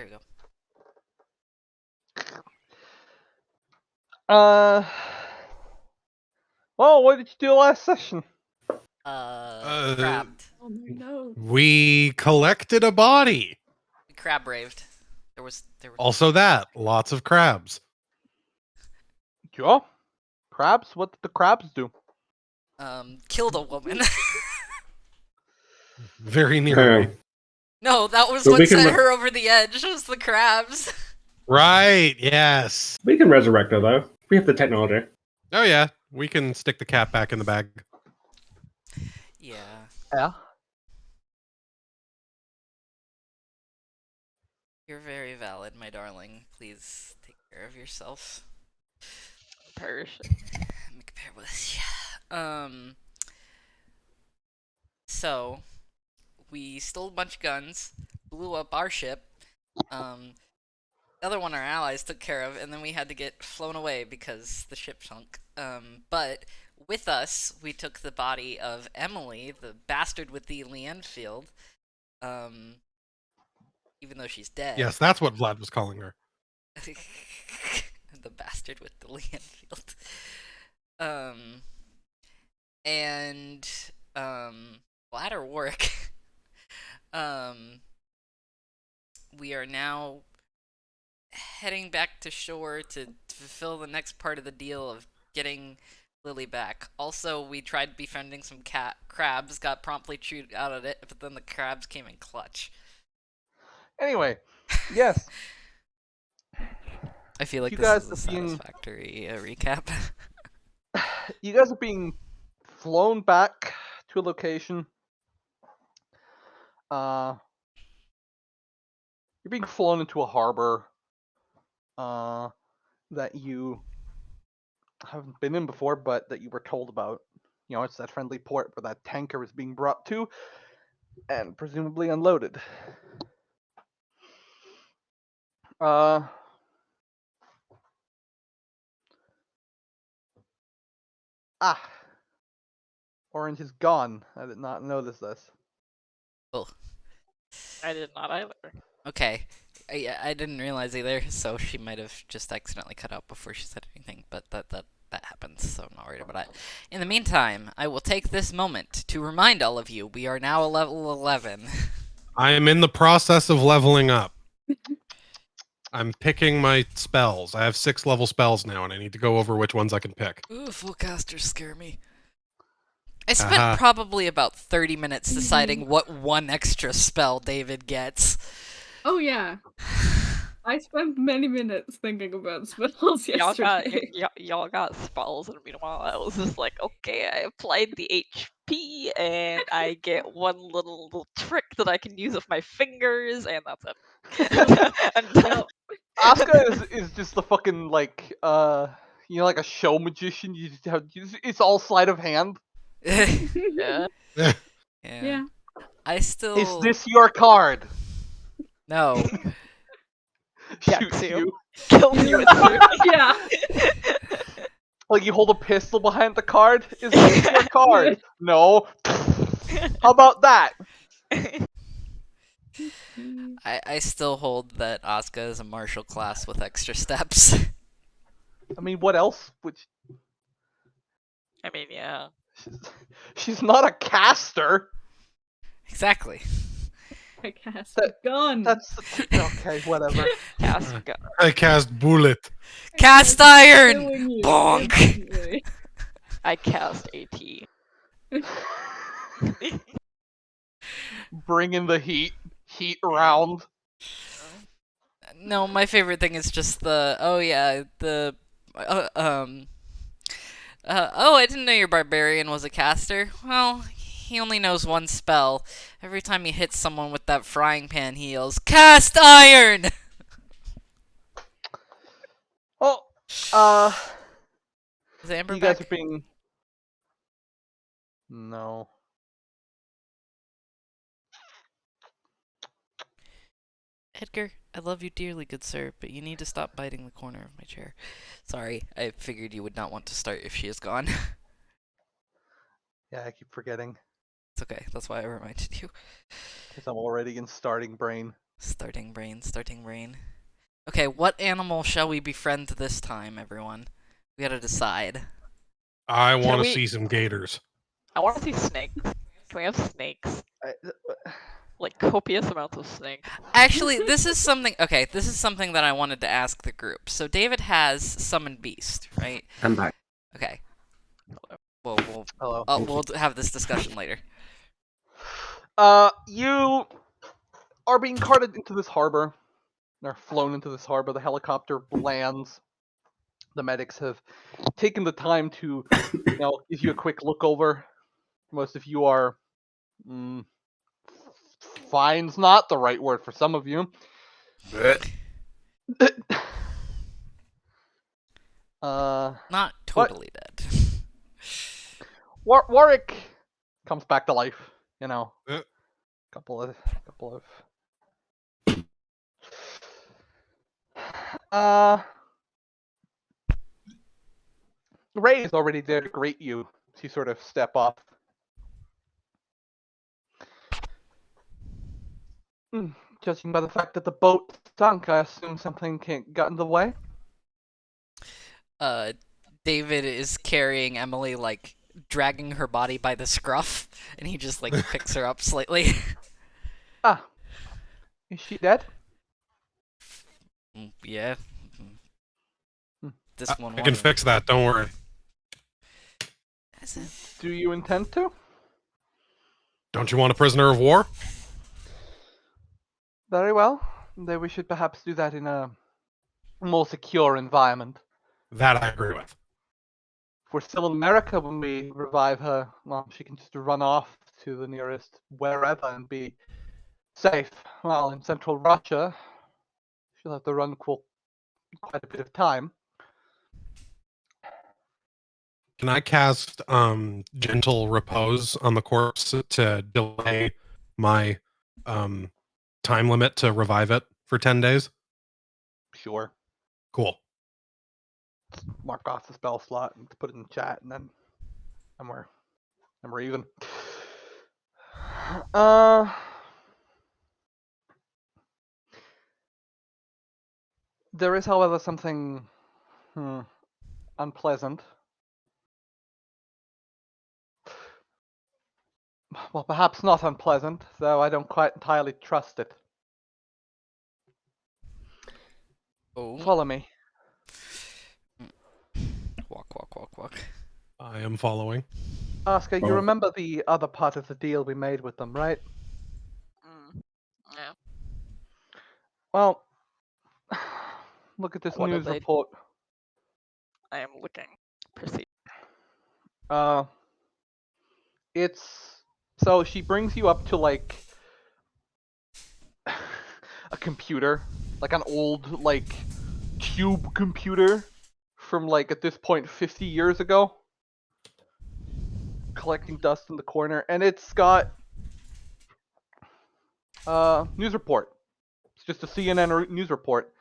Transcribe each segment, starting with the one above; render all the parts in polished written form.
there you go. Well, what did you do last session? Crabbed. Oh no. We collected a body. We crab raved. There were Also that. Lots of crabs. Yeah. Crabs? What did the crabs do? Killed a woman. Very nearly. No, that was So what we can sent her over the edge, was the crabs. Right, yes. We can resurrect her, though. We have the technology. Oh yeah, we can stick the cat back in the bag. Yeah. Yeah. You're very valid, my darling. Please take care of yourself. Perish. So, we stole a bunch of guns, blew up our ship, the other one our allies took care of, and then we had to get flown away because the ship sunk. But with us, we took the body of Emily, the bastard with the Leanfield, even though she's dead. Yes, that's what Vlad was calling her. The bastard with the Leanfield. And Vlad or Warwick. We are now heading back to shore to fulfill the next part of the deal of getting Lily back. Also, we tried befriending some crabs, got promptly chewed out of it, but then the crabs came in clutch. Anyway, yes. I feel like You this guys is a are being- satisfactory recap. You guys are being flown back to a location. You're being flown into a harbor that you haven't been in before, but that you were told about. You know, it's that friendly port where that tanker is being brought to and presumably unloaded. Orange is gone. I did not notice this. Oh, I did not either. okay. I didn't realize either, so she might have just accidentally cut out before she said anything, but that happens, so I'm not worried about it. In the meantime, I will take this moment to remind all of you, we are now level 11. I am in the process of leveling up. I'm picking my spells. I have 6 level spells now, and I need to go over which ones I can pick. Ooh, full casters scare me. I spent probably about 30 minutes deciding what one extra spell David gets. Oh yeah. I spent many minutes thinking about spells yesterday. Y'all got spells, and meanwhile I was just like, okay, I applied the HP, and I get one little trick that I can use with my fingers, and that's it. Yep. Asuka is just the fucking like like a show magician. You just have it's all sleight of hand. Yeah. Yeah. I still. Is this your card? No. Shoots you. you. Kills you instantly. Yeah. Like you hold a pistol behind the card. Is this your card? No. How about that? I still hold that Asuka is a martial class with extra steps. I mean, what else would? I mean, yeah. She's not a caster. Exactly. I cast a gun. That's okay. Whatever. Cast gun. I cast bullet. Cast iron! Killing you Bonk! instantly. I cast AT. Bring in the heat. Heat round. No, my favorite thing is just the, oh yeah, the, oh, I didn't know your barbarian was a caster. Well, he only knows one spell. Every time he hits someone with that frying pan, he yells, "Cast iron!" Well, Is Amber you guys back? are being. No. Edgar, I love you dearly, good sir, but you need to stop biting the corner of my chair. Sorry, I figured you would not want to start if she is gone. Yeah, I keep forgetting. It's okay, that's why I reminded you. Because I'm already in starting brain. Starting brain, starting brain. Okay, what animal shall we befriend this time, everyone? We gotta decide. I want to we- see some gators. I want to see snakes. Can we have snakes? I, Like copious amounts of snakes. Actually, this is something. Okay, this is something that I wanted to ask the group. So David has summon beast, right? I'm back. Okay. Well, hello. we'll have this discussion later. You are being carted into this harbor. They're flown into this harbor. The helicopter lands. The medics have taken the time to, give you a quick look over. Most of you are, fine's not the right word for some of you. Not totally dead. Warwick comes back to life. Couple of. Ray is already there to greet you. You sort of step off. Judging by the fact that the boat sunk, I assume something got in the way. David is carrying Emily, like dragging her body by the scruff, and he just like picks her up slightly. Ah, is she dead? Yeah. This one. I can fix that. Don't worry. Is it? Do you intend to? Don't you want a prisoner of war? Very well. Then we should perhaps do that in a more secure environment. That I agree with. If we're still in America when we revive her, well, she can just run off to the nearest wherever and be safe. Well, in central Russia, she'll have to run for quite a bit of time. Can I cast gentle repose on the corpse to delay my time limit to revive it for 10 days? Sure. Cool. Mark off the spell slot and put it in chat, and then we're even. There is, however, something unpleasant. Well, perhaps not unpleasant, though I don't quite entirely trust it. Oh. Follow me. Walk. I am following. Oscar, you Oh. remember the other part of the deal we made with them, right? Yeah. Well, look at this What did news they- report. I am looking. Proceed. It's so she brings you up to like a computer, like an old like cube computer from like at this point 50 years ago, collecting dust in the corner, and it's got news report. It's just a CNN news report.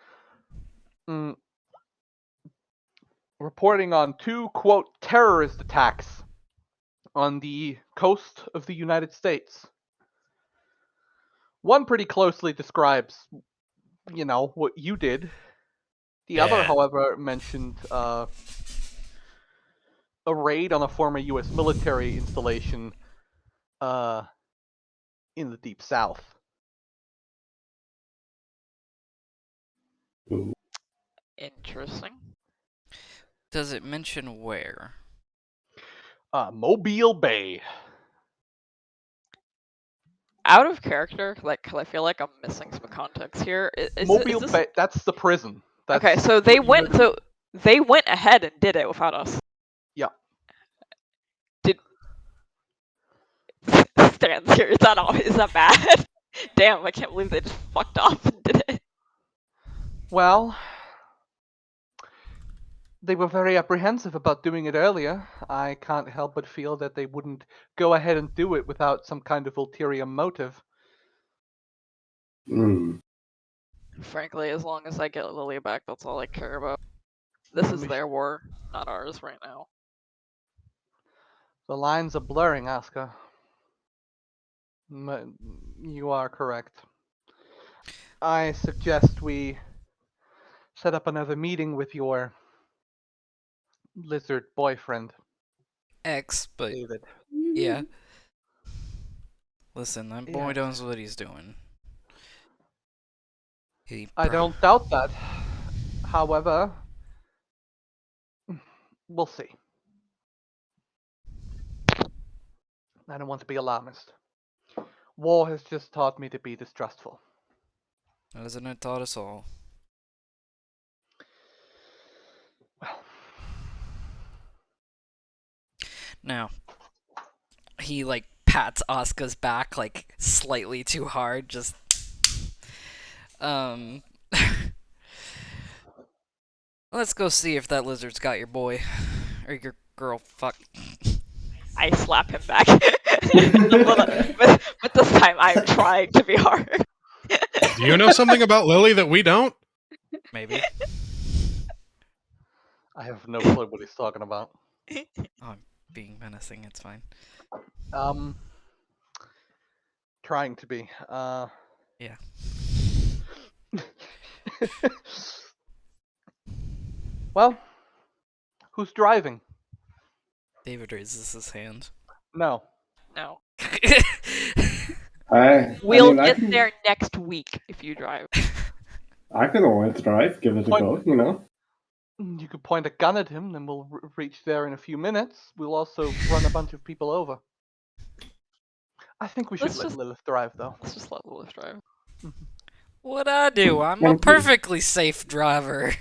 Reporting on 2, quote, terrorist attacks on the coast of the United States. One pretty closely describes, what you did. The other, Yeah. however, mentioned a raid on a former U.S. military installation in the Deep South. Ooh. Interesting. Does it mention where? Mobile Bay. Out of character, like, 'cause I feel like I'm missing some context here. Mobile this... Bay, that's the prison. That's Okay, so they what you went. So they went ahead and did it without us. Yeah. Did stands here? Is that all? Is that bad? Damn! I can't believe they just fucked off and did it. Well, they were very apprehensive about doing it earlier. I can't help but feel that they wouldn't go ahead and do it without some kind of ulterior motive. Frankly, as long as I get Lily back, that's all I care about. This is We their war, not ours right now. The lines are blurring, Asuka. You are correct. I suggest we set up another meeting with your lizard boyfriend, X, but David. yeah. Listen, that boy Yes. knows what he's doing. I don't doubt that. However, we'll see. I don't want to be alarmist. War has just taught me to be distrustful. Hasn't it taught us all? Well, Now, he like pats Asuka's back like slightly too hard, just let's go see if that lizard's got your boy or your girl. Fuck. I slap him back. but this time I'm trying to be hard. Do you know something about Lily that we don't? Maybe. I have no clue what he's talking about. Oh, I'm being menacing. It's fine. Trying to be. Yeah. Well, who's driving? David raises his hand. No. No. We'll We'll get there next week if you drive. I can always drive, give it a go, you know. You could point a gun at him, then we'll reach there in a few minutes. We'll also run a bunch of people over. I think we should Let's let just- Lilith drive, though. Let's just let Lilith drive. What'd I do? I'm a Thank you. perfectly safe driver.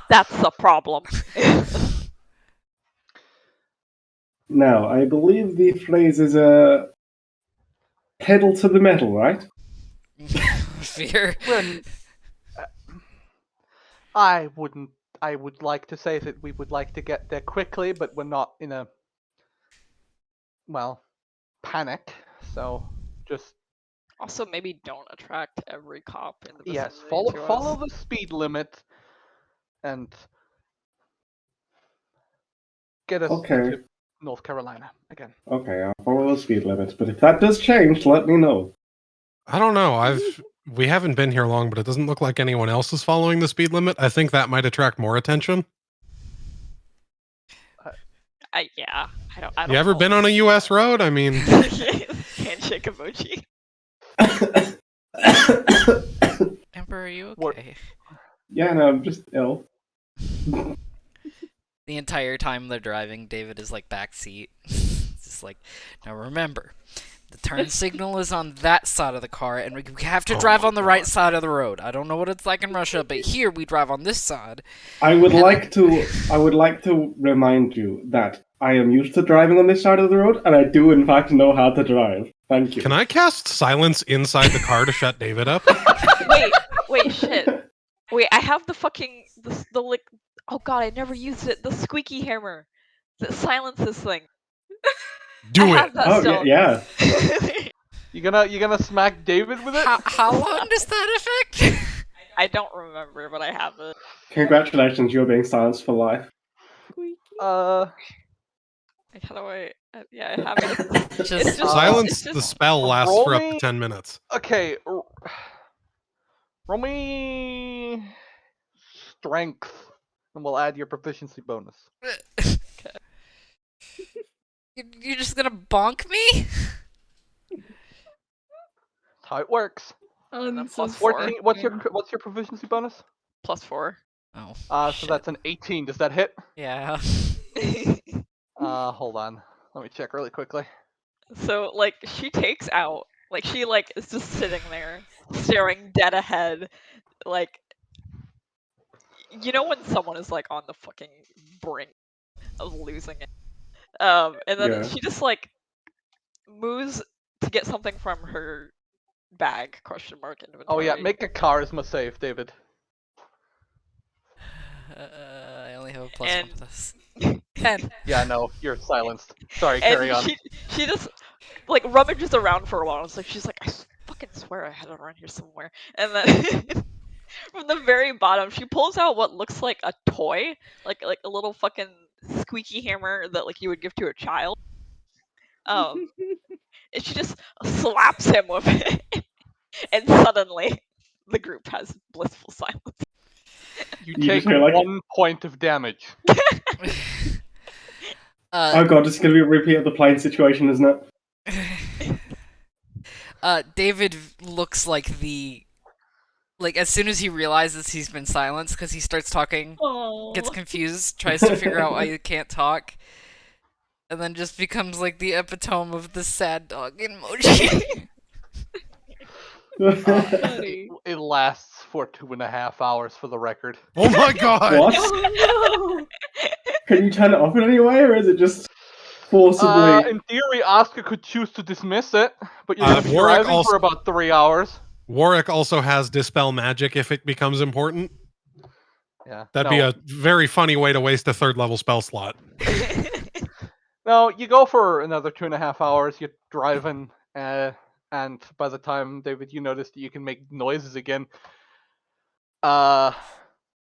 That's the problem. Now, I believe the phrase is pedal to the metal, right? Fear. When I wouldn't. I would like to say that we would like to get there quickly, but we're not in a panic. So just Also, maybe don't attract every cop in the yes, vicinity to follow us. the speed limit, and get us Okay. into North Carolina again. Okay, I'll follow the speed limit, but if that does change, let me know. I don't know. We haven't been here long, but it doesn't look like anyone else is following the speed limit. I think that might attract more attention. Yeah, I don't. You ever been on a U.S. road? I mean, Handshake emoji. Emperor, are you What- okay? Yeah, no, I'm just ill. The entire time they're driving, David is like backseat. Just like, now remember, the turn signal is on that side of the car, and we have to Oh drive my on the right side of the road. I don't know what it's like in Russia, but here we drive on this side. I would like to remind you that I am used to driving on this side of the road, and I do in fact know how to drive. Thank you. can I cast silence inside the car to shut David up? Wait, shit. Wait, I have the fucking the like. Oh god, I never used it. The squeaky hammer that silences thing. Do I it. have that Oh still. yeah. You gonna smack David with it? How long does that affect? I don't remember, but I have it. Congratulations, you're being silenced for life. Squeaky. Like, how do I? Yeah, I have it. Just It's just Silence it's just, the spell lasts roll for up to me- 10 minutes. Okay. Roll me strength, and we'll add your proficiency bonus. You're just gonna bonk me? That's how it works. plus 14. What's your proficiency bonus? +4. Oh. So shit. that's an 18. Does that hit? Yeah. Hold on. Let me check really quickly. So like she takes out like she like is just sitting there staring dead ahead, like you know when someone is like on the fucking brink of losing it. And then Yeah. she just like moves to get something from her bag inventory. Oh yeah, make a charisma save, David. I only have a +1 And- to this. 10. Yeah, no, you're silenced. Sorry, and carry on. she just like rummages around for a while. It's like she's like, I fucking swear I had it around here somewhere. And then from the very bottom, she pulls out what looks like a toy, like a little fucking squeaky hammer that like you would give to a child. And she just slaps him with it, and suddenly the group has blissful silence. You You take just hear, like- 1 point of damage. Oh god, it's gonna be a repeat of the plane situation, isn't it? David looks like as soon as he realizes he's been silenced, because he starts talking, Oh. gets confused, tries to figure out why he can't talk, and then just becomes like the epitome of the sad dog emoji. Buddy. It lasts for 2.5 hours for the record. Oh my god! What? Oh Can you turn it off in any way, or is it just forcibly? In theory, Asuka could choose to dismiss it, but you're going to be Warwick driving also- for about 3 hours. Warwick also has Dispel Magic if it becomes important. Yeah. That'd be a very funny way to waste a 3rd level spell slot. No, you go for another 2.5 hours. You're driving, and by the time, David, you notice that you can make noises again.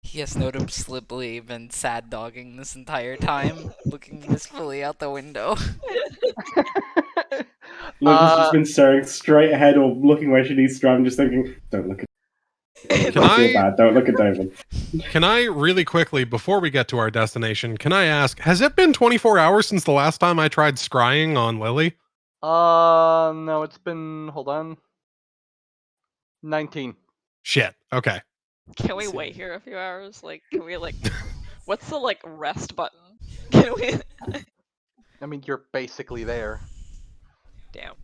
He has noticeably been sad dogging this entire time, looking wistfully out the window. Lucas just been staring straight ahead or looking where she needs to drive and just thinking, don't look at David. Can I feel I- bad, don't look at David. Can I really quickly, before we get to our destination, can I ask, has it been 24 hours since the last time I tried scrying on Lily? No, it's been, hold on, 19. Shit. Okay. Can we wait here a few hours? Like, can we what's the rest button? Can we? I mean, you're basically there. Damn.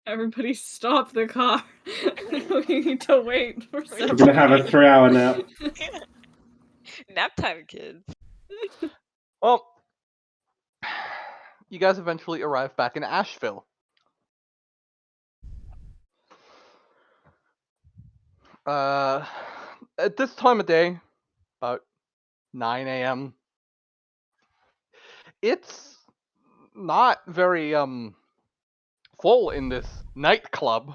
Everybody stop the car. We need to wait for We're We're some gonna have a 3-hour nap. Nap time, kids. Well, you guys eventually arrive back in Asheville. At this time of day, about 9 a.m., it's not very full in this nightclub.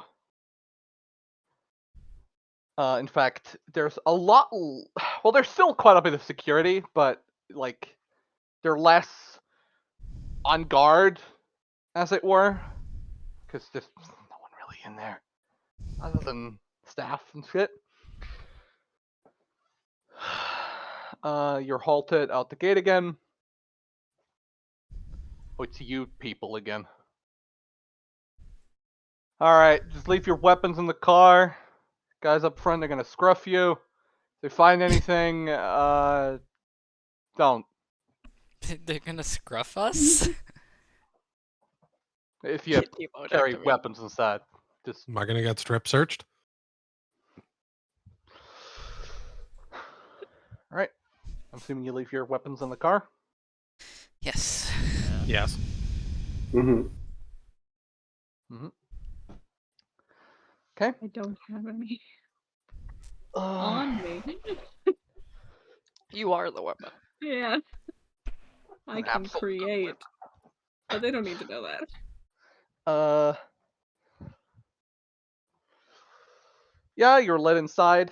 In fact, there's a lot. Well, there's still quite a bit of security, but they're less on guard, as it were, because there's no one really in there, other than staff and shit. You're halted out the gate again. Oh, it's you people again. Alright, just leave your weapons in the car. Guys up front are gonna scruff you. If they find anything, don't. They're gonna scruff us? If you Kid mode carry activate. weapons inside. Just Am I going to get strip searched? Alright. I'm assuming you leave your weapons in the car. Yes. Yes. Mm-hmm. Okay. I don't have any Uh, on me. You are the weapon. Yeah. I An can absolute create. But they don't need to know that. Yeah, you're led inside.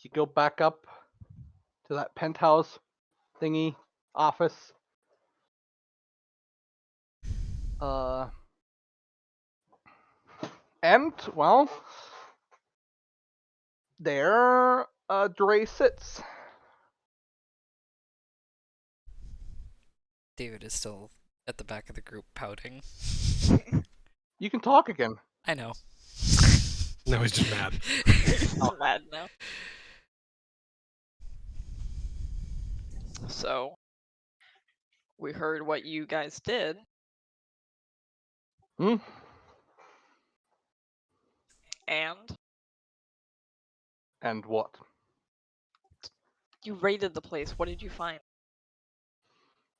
You go back up to that penthouse thingy office. And well, there Dre sits. David is still at the back of the group pouting. You can talk again. I know. No, he's just mad. He's mad now. So, we heard what you guys did. Hmm? And And what? you raided the place. What did you find?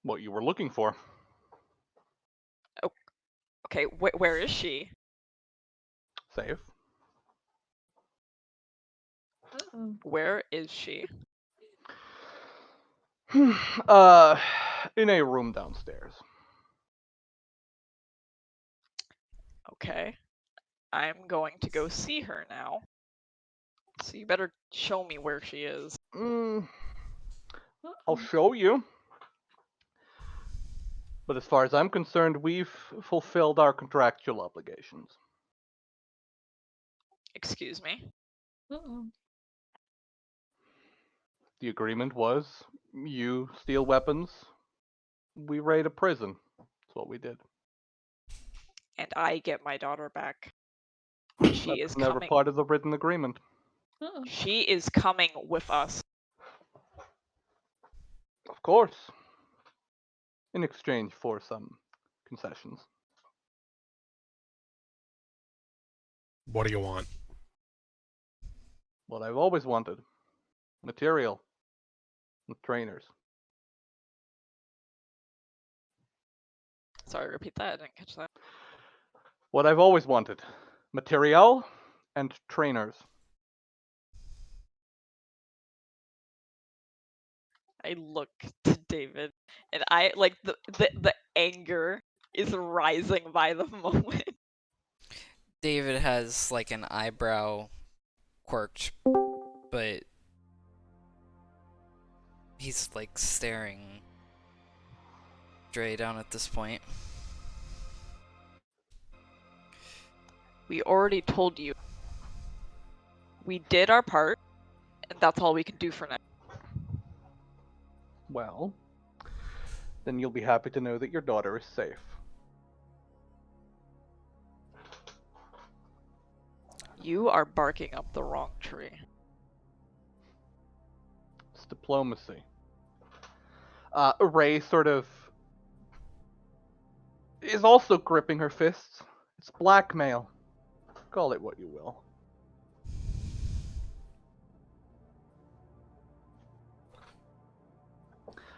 What you were looking for. Okay, where is she? Save. Uh-oh. Where is she? In a room downstairs. Okay. I'm going to go see her now. So you better show me where she is. I'll Uh-oh. show you. But as far as I'm concerned, we've fulfilled our contractual obligations. Excuse me. Uh-oh. The agreement was you steal weapons, we raid a prison. That's what we did. And I get my daughter back. She That's is never coming. part of the written agreement. Uh-oh. She is coming with us. Of course. In exchange for some concessions. What do you want? What I've always wanted. Material. And trainers. Sorry, repeat that. I didn't catch that. What I've always wanted. Material and trainers. I look to David, and I like the anger is rising by the moment. David has like an eyebrow quirked, but he's like staring Dre down at this point. We already told you. We did our part, and that's all we can do for now. Well, then you'll be happy to know that your daughter is safe. You are barking up the wrong tree. It's diplomacy. Ray sort of is also gripping her fists. It's blackmail. Call it what you will.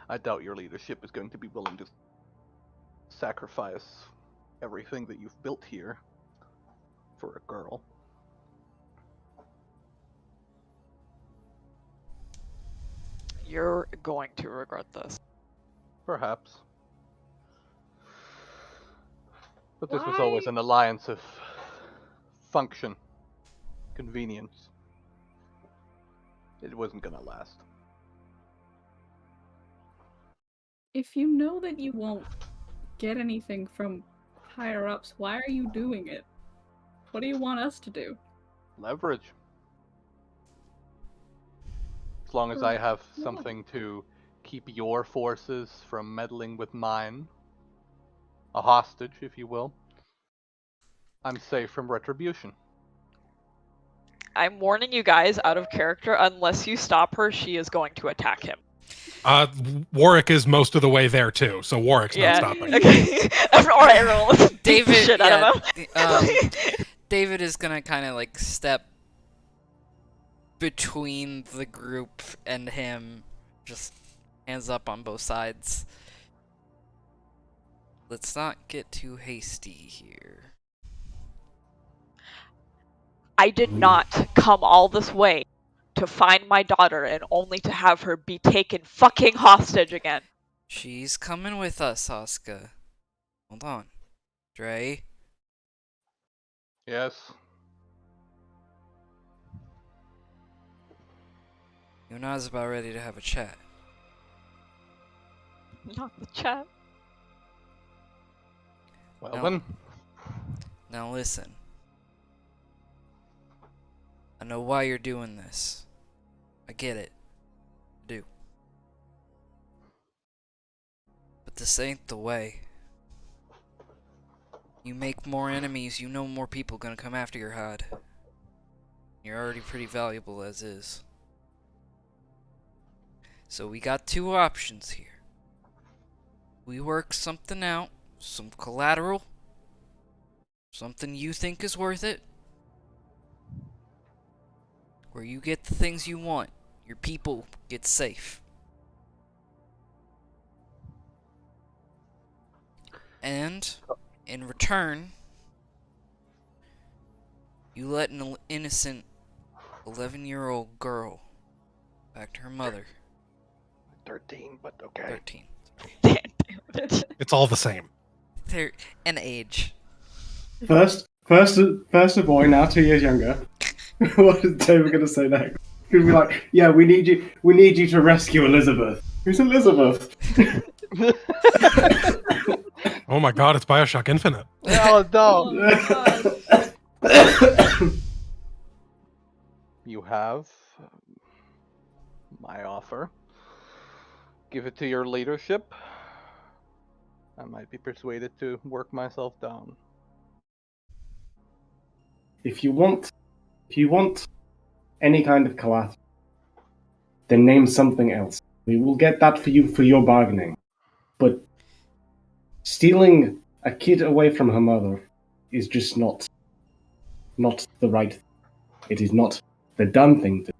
I doubt your leadership is going to be willing to sacrifice everything that you've built here for a girl. You're going to regret this. Perhaps. But this was Why? always an alliance of function, convenience. It wasn't gonna last. If you know that you won't get anything from higher ups, why are you doing it? What do you want us to do? Leverage. As long as For I have what? something to keep your forces from meddling with mine, a hostage, if you will, I'm safe from retribution. I'm warning you guys out of character. Unless you stop her, she is going to attack him. Warwick is most of the way there too, so Warwick's not Yeah. stopping. Okay. Alright, everyone, let's beat the David, shit out of him. David is gonna kind of like step between the group and him, just hands up on both sides. Let's not get too hasty here. I did not come all this way to find my daughter and only to have her be taken fucking hostage again. She's coming with us, Asuka. Hold on. Dre? Yes. You and I's about ready to have a chat. Not the chat. Well No. then, Now listen. I know why you're doing this. I get it. I do. But this ain't the way. You make more enemies, you know more people gonna come after your hide. You're already pretty valuable as is. So we got two options here. We work something out, some collateral, something you think is worth it, where you get the things you want, your people get safe. And, in return, you let an innocent 11-year-old girl back to her mother. 13, but okay. 13. Damn it. It's all the same. They're an age. First a boy, now 2 years younger. What is David gonna say next? He's gonna be like, "Yeah, we need you to rescue Elizabeth." Who's Elizabeth? Oh my god, it's Bioshock Infinite. Oh, no. Oh my god. You have my offer. Give it to your leadership. I might be persuaded to work myself down. If you want any kind of collateral, then name something else. We will get that for you for your bargaining. But stealing a kid away from her mother is just not the right thing. It is not the done thing to do,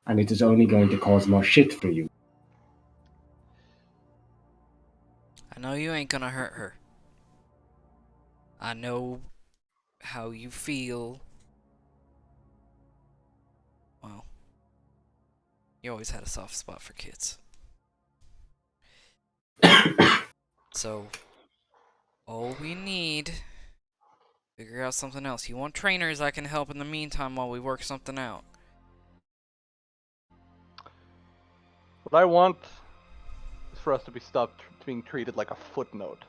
and it is only going to cause more shit for you. I know you ain't gonna hurt her. I know how you feel. Well, you always had a soft spot for kids. So, all we need, figure out something else. You want trainers, I can help in the meantime while we work something out. What I want is for us to be stopped being treated like a footnote.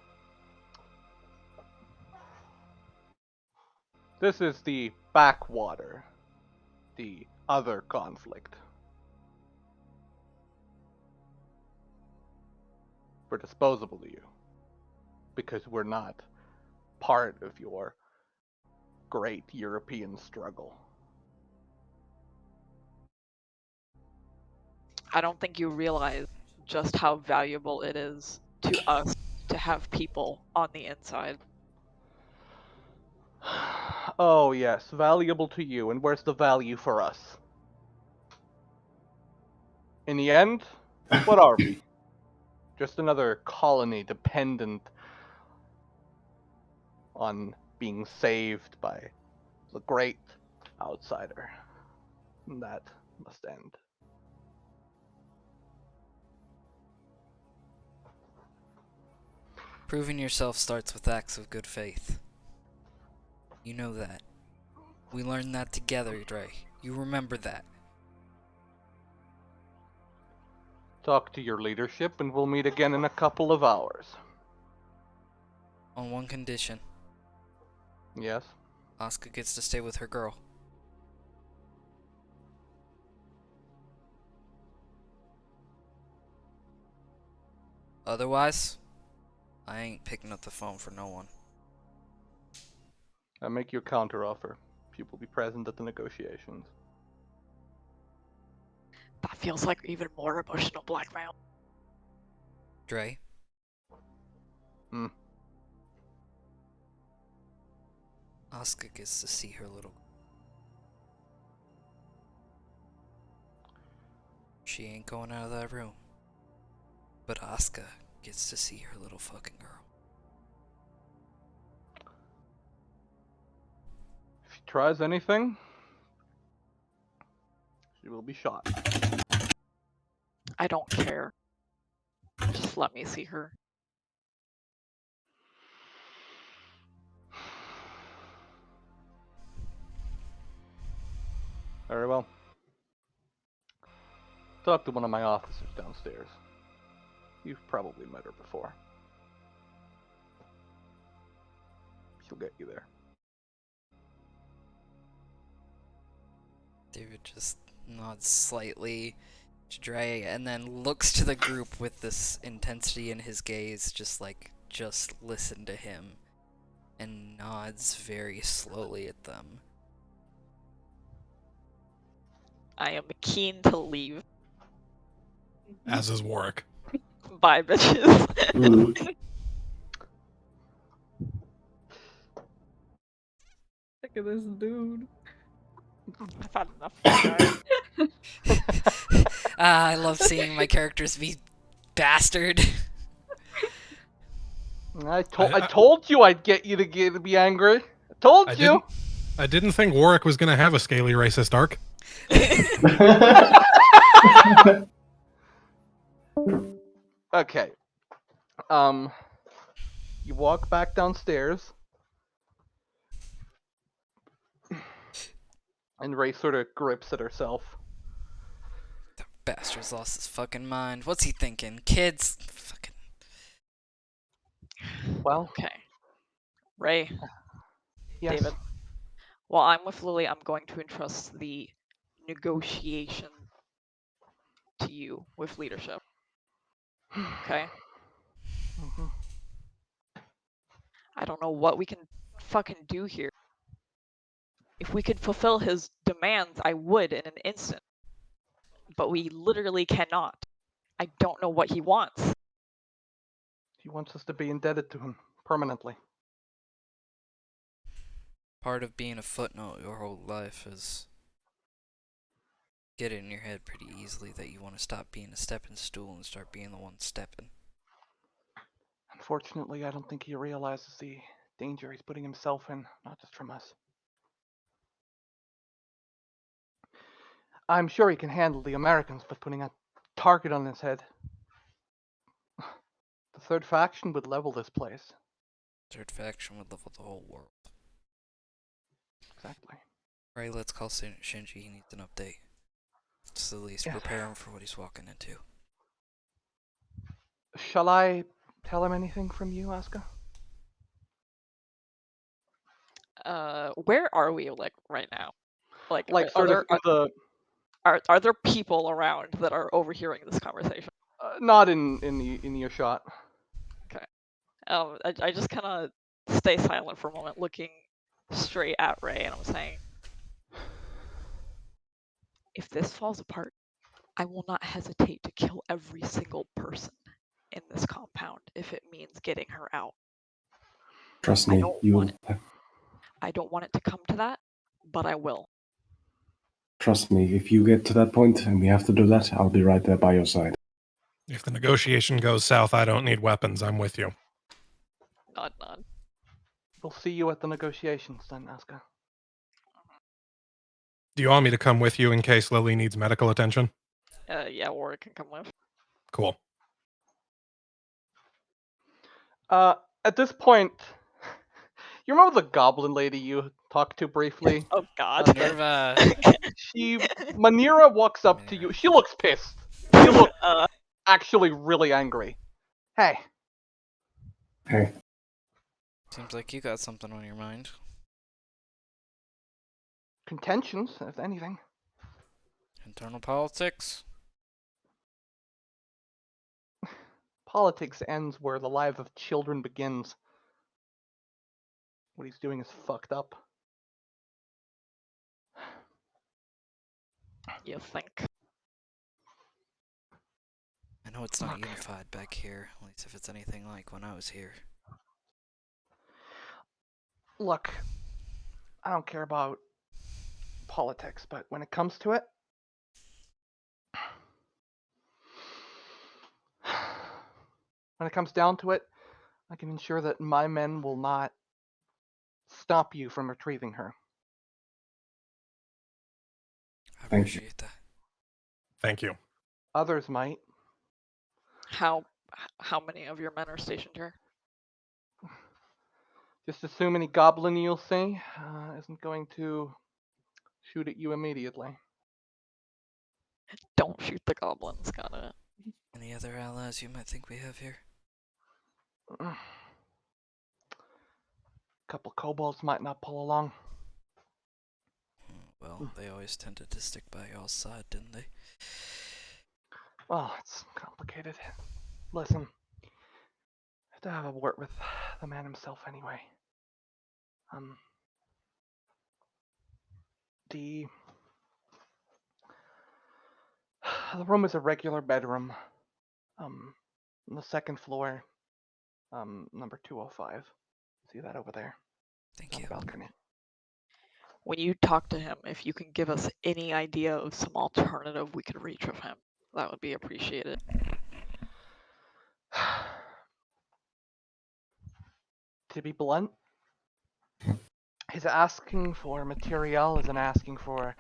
This is the backwater, the other conflict. We're disposable to you because we're not part of your great European struggle. I don't think you realize just how valuable it is to us to have people on the inside. Oh, yes, valuable to you, and where's the value for us? In the end, what are we? Just another colony dependent on being saved by the great outsider. And that must end. Proving yourself starts with acts of good faith. You know that. We learned that together, Dre. You remember that. Talk to your leadership, and we'll meet again in a couple of hours. On one condition. Yes? Asuka gets to stay with her girl. Otherwise, I ain't picking up the phone for no one. I make you a counteroffer. You will be present at the negotiations. That feels like even more emotional blackmail. Dre? Hmm. Asuka gets to see her little... She ain't going out of that room. But Asuka gets to see her little fucking girl. If she tries anything, she will be shot. I don't care. Just let me see her. Very well. Talk to one of my officers downstairs. You've probably met her before. She'll get you there. David just nods slightly to Dre and then looks to the group with this intensity in his gaze, just listen to him, and nods very slowly at them. I am keen to leave. As is Warwick. Bye, bitches. Look at this dude. I've had enough of you guys. I love seeing my characters be bastard. I told you I'd get you to be angry. I told you. I didn't think Warwick was going to have a scaly racist arc. Okay. You walk back downstairs, and Ray sort of grips at herself. That bastard's lost his fucking mind. What's he thinking? Kids? Fucking... Well, Okay. Ray, yes. David. While I'm with Lily, I'm going to entrust the negotiation to you with leadership. Okay? Mhm. I don't know what we can fucking do here. If we could fulfill his demands, I would in an instant. But we literally cannot. I don't know what he wants. He wants us to be indebted to him permanently. Part of being a footnote your whole life is get it in your head pretty easily that you want to stop being a stepping stool and start being the one stepping. Unfortunately, I don't think he realizes the danger he's putting himself in, not just from us. I'm sure he can handle the Americans, but putting a target on his head. The third faction would level this place. Third faction would level the whole world. Exactly. Right, let's call Shinji. He needs an update. Just at least Yeah. prepare him for what he's walking into. Shall I tell him anything from you, Asuka? Where are we like right now? Like, Like are sort of there in the are there people around that are overhearing this conversation? not in your shot. Okay. I just kind of stay silent for a moment, looking straight at Ray, and I'm saying, if this falls apart, I will not hesitate to kill every single person in this compound if it means getting her out. Trust I me, don't you want will. I don't want it to come to that, but I will. Trust me, if you get to that point and we have to do that, I'll be right there by your side. If the negotiation goes south, I don't need weapons. I'm with you. Nod, nod. We'll see you at the negotiations then, Asuka. Do you want me to come with you in case Lily needs medical attention? Yeah, Warwick can come with. Cool. At this point, you remember the goblin lady you talked to briefly? Oh God. Minerva. Manira walks up to you. She looks pissed. She looks actually really angry. Hey, Hey, Seems like you got something on your mind. contentions, if anything. Internal politics? Politics ends where the life of children begins. What he's doing is fucked up. You think? I know it's not Look. unified back here, at least if it's anything like when I was here. Look, I don't care about politics, but when it comes to it, when it comes down to it, I can ensure that my men will not stop you from retrieving her. I Thank you. appreciate that. Thank you. Others might. How many of your men are stationed here? Just assume any goblin you'll see isn't going to shoot at you immediately. Don't shoot the goblins, got it. Any other allies you might think we have here? A couple kobolds might not pull along. Well, they always tended to stick by y'all's side, didn't they? Well, it's complicated. Listen, I have to have a word with the man himself anyway. The room is a regular bedroom. On the second floor, number 205. See that over there? Thank On you. the balcony. When you talk to him, if you can give us any idea of some alternative we could reach with him, that would be appreciated. To be blunt, his asking for material is an asking for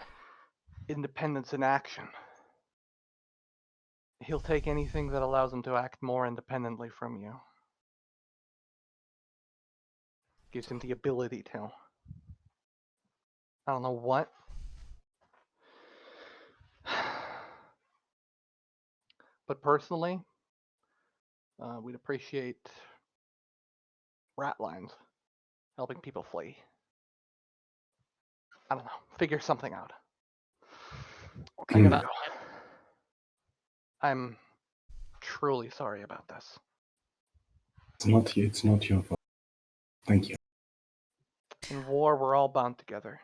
independence in action. He'll take anything that allows him to act more independently from you. Gives him the ability to. I don't know what. But personally, we'd appreciate rat lines helping people flee. I don't know. Figure something out. Okay, I gotta that- go. I'm truly sorry about this. It's not your fault. Thank you. In war, we're all bound together.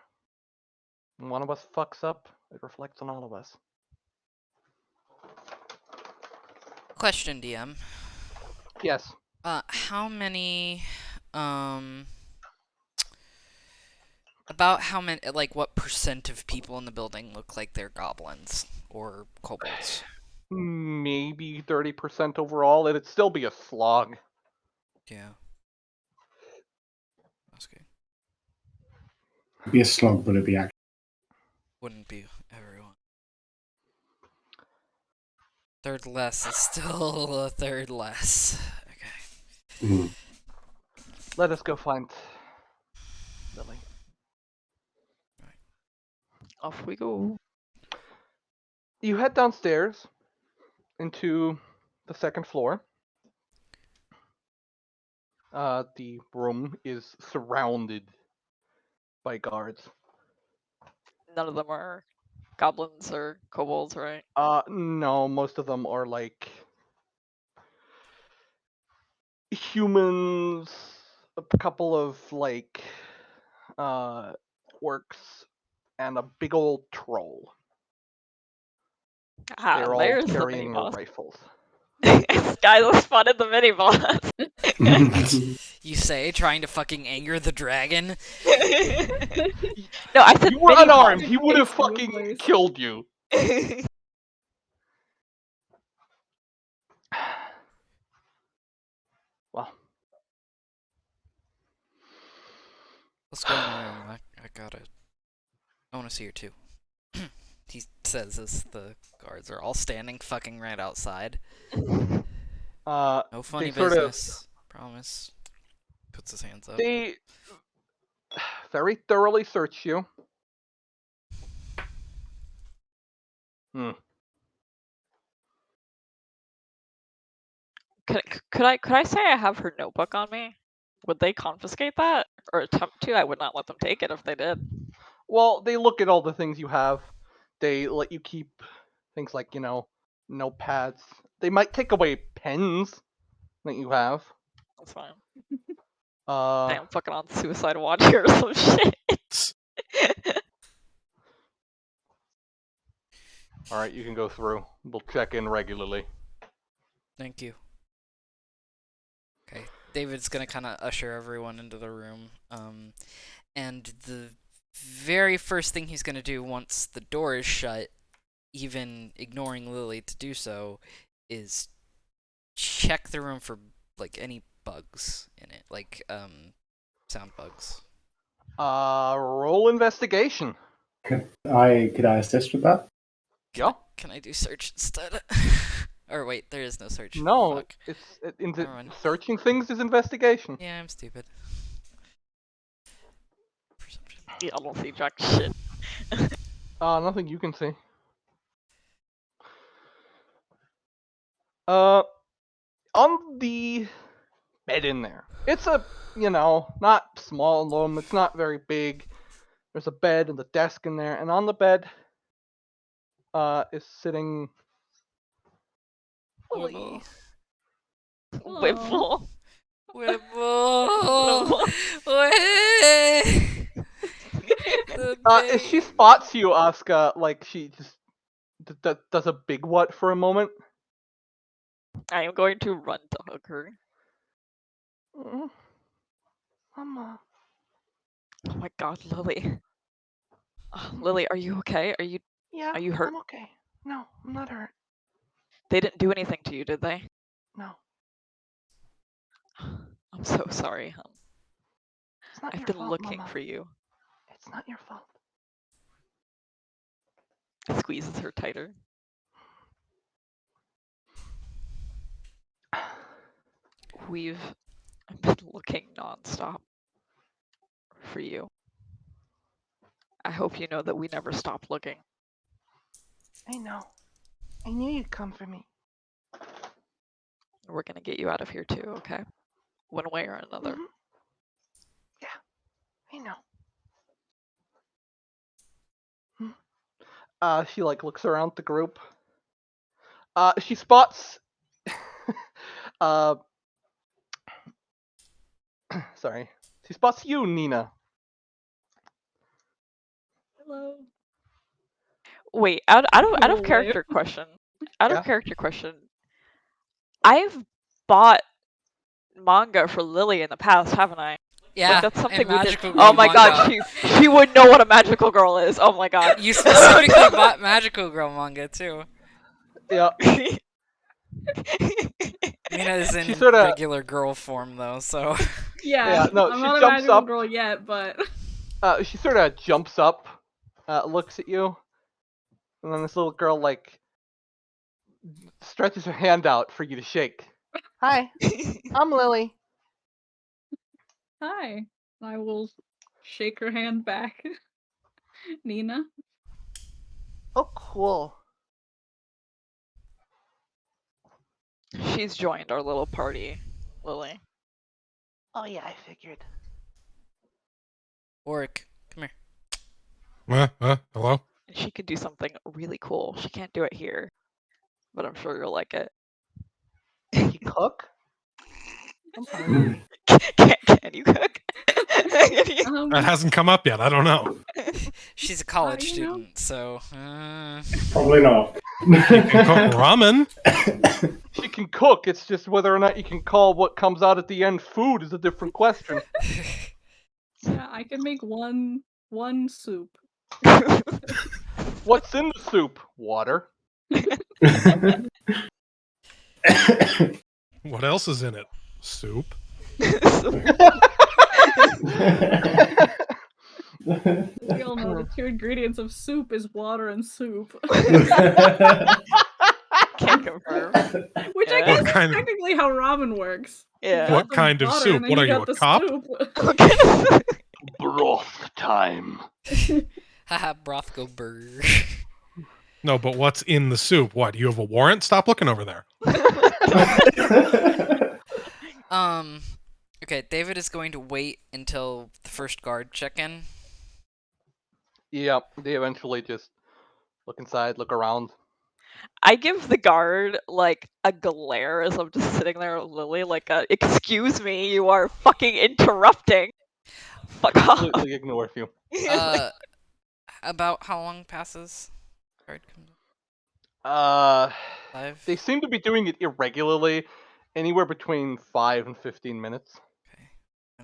When one of us fucks up, it reflects on all of us. Question, DM. Yes. How many, about how many, like, what percent of people in the building look like they're goblins or kobolds? Maybe 30% overall. It'd still be a slog. Yeah. That's good. It'd be a slog, but it'd be actually. Wouldn't be everyone. Third less is still a third less. Okay. Mm. Let us go find Lily. Off we go. You head downstairs into the second floor. The room is surrounded by guards. None of them are goblins or kobolds, right? No, most of them are like humans, a couple of like orcs, and a big old troll. Ah, They're all there's the carrying mini boss. rifles. Skyla spotted the mini boss. You say, trying to fucking anger the dragon? No, I said You were mini unarmed. boss. He would have Haste in your fucking voice. killed you. Well, Let's go in the room. I got it. I want to see her too. He says as the guards are all standing fucking right outside. No funny they sort of business. Promise. Puts his hands up. they very thoroughly search you. Could I say I have her notebook on me? Would they confiscate that or attempt to? I would not let them take it if they did. Well, they look at all the things you have. They let you keep things like, notepads. They might take away pens that you have. That's fine. Uh, I'm fucking on suicide watch here or some shit. all right, you can go through. We'll check in regularly. Thank you. Okay. David's gonna kind of usher everyone into the room. And the very first thing he's gonna do once the door is shut, even ignoring Lily to do so, is check the room for like any bugs in it, like sound bugs. Roll investigation. Could I assist with that? Yeah. Can I do search instead? Or wait, there is no search. No, Fuck. Never mind. searching things is investigation. Yeah, I'm stupid. Perception. Yeah, I don't see jack shit. Nothing you can see. On the bed in there. It's a, not small room. It's not very big. There's a bed and a desk in there, and on the bed, is sitting Lily. Whipple. Whipple! Wait! The As she babe. spots you, Asuka, like she just does a big what for a moment. I am going to run to hug her. Mama. Oh my god, Lily. Lily, are you okay? Yeah, Are you hurt? I'm okay. No, I'm not hurt. They didn't do anything to you, did they? No, I'm so sorry, hon. it's not I've your been fault, looking Mama. for you. It's not your fault. Squeezes her tighter. We've been looking nonstop for you. I hope you know that we never stop looking. I know. I knew you'd come for me. We're gonna get you out of here too, okay? One way or another. Mhm. Yeah, I know. She like looks around the group. She spots. Sorry. She spots you, Nina. Hello. Wait, out Go of away. character question. Out Yeah? of character question. I've bought manga for Lily in the past, haven't I? Yeah, that's something and we did. Magical Girl Oh my god, manga. she would know what a magical girl is. Oh my god. You specifically bought Magical Girl manga too. Yeah. Nina is She in sorta- regular girl form though, so Yeah, no, I'm she not a jumps magical up. girl yet, but She sort of jumps up, looks at you, and then this little girl like stretches her hand out for you to shake. Hi, I'm Lily. hi. I will shake her hand back. Nina. Oh, cool. She's joined our little party, Lily. Oh yeah, I figured. Warwick, come here. Hello? And she could do something really cool. She can't do it here, but I'm sure you'll like it. Can you cook? I'm hungry. Can you cook? That hasn't come up yet. I don't know. She's a college you know. student, so Probably not. You can cook ramen. She can cook. It's just whether or not you can call what comes out at the end food is a different question. Yeah, I can make one soup. What's in the soup? Water. What else is in it? Soup. We all know the two ingredients of soup is water and soup. Can't confirm. Which I Yeah. guess What is kind of- technically how ramen works. Yeah. You got What the kind of water soup? and then What are you, got a the cop? soup. Broth time. haha, broth go burr. No, but what's in the soup? What? You have a warrant? Stop looking over there. Okay, David is going to wait until the first guard check-in. Yep, they eventually just look inside, look around. I give the guard like a glare as I'm just sitting there with Lily, like excuse me, you are fucking interrupting. Fuck off. Completely ignore you. About how long passes? Guard comes in? 5? They seem to be doing it irregularly, anywhere between 5 and 15 minutes. Okay,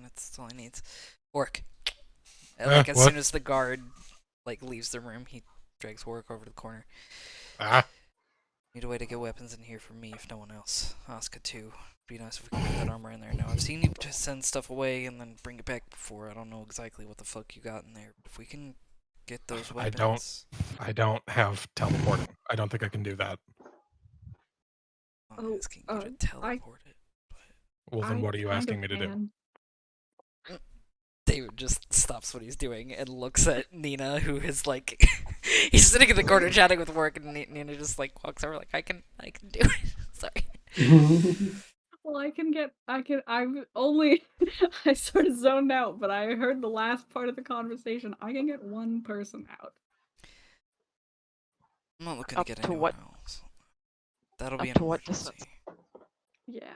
that's all he needs. Work. Like as what? soon as the guard like leaves the room, he drags Warwick over to the corner. Need a way to get weapons in here for me, if no one else. Asuka too. Be nice if we can get that armor in there now. I've seen you just send stuff away and then bring it back before. I don't know exactly what the fuck you got in there. But if we can get those weapons. I don't have teleporting. I don't think I can do that. I'm asking you to teleport it. Well, then what are you asking me to do? David just stops what he's doing and looks at Nina, who is like, he's sitting in the corner chatting with work, and Nina just like walks over like, I can do it. Sorry. Well, I've only, I sort of zoned out, but I heard the last part of the conversation. I can get one person out. I'm not looking Up to get to anyone what- else. That'll up be an to what emergency. distance? Yeah.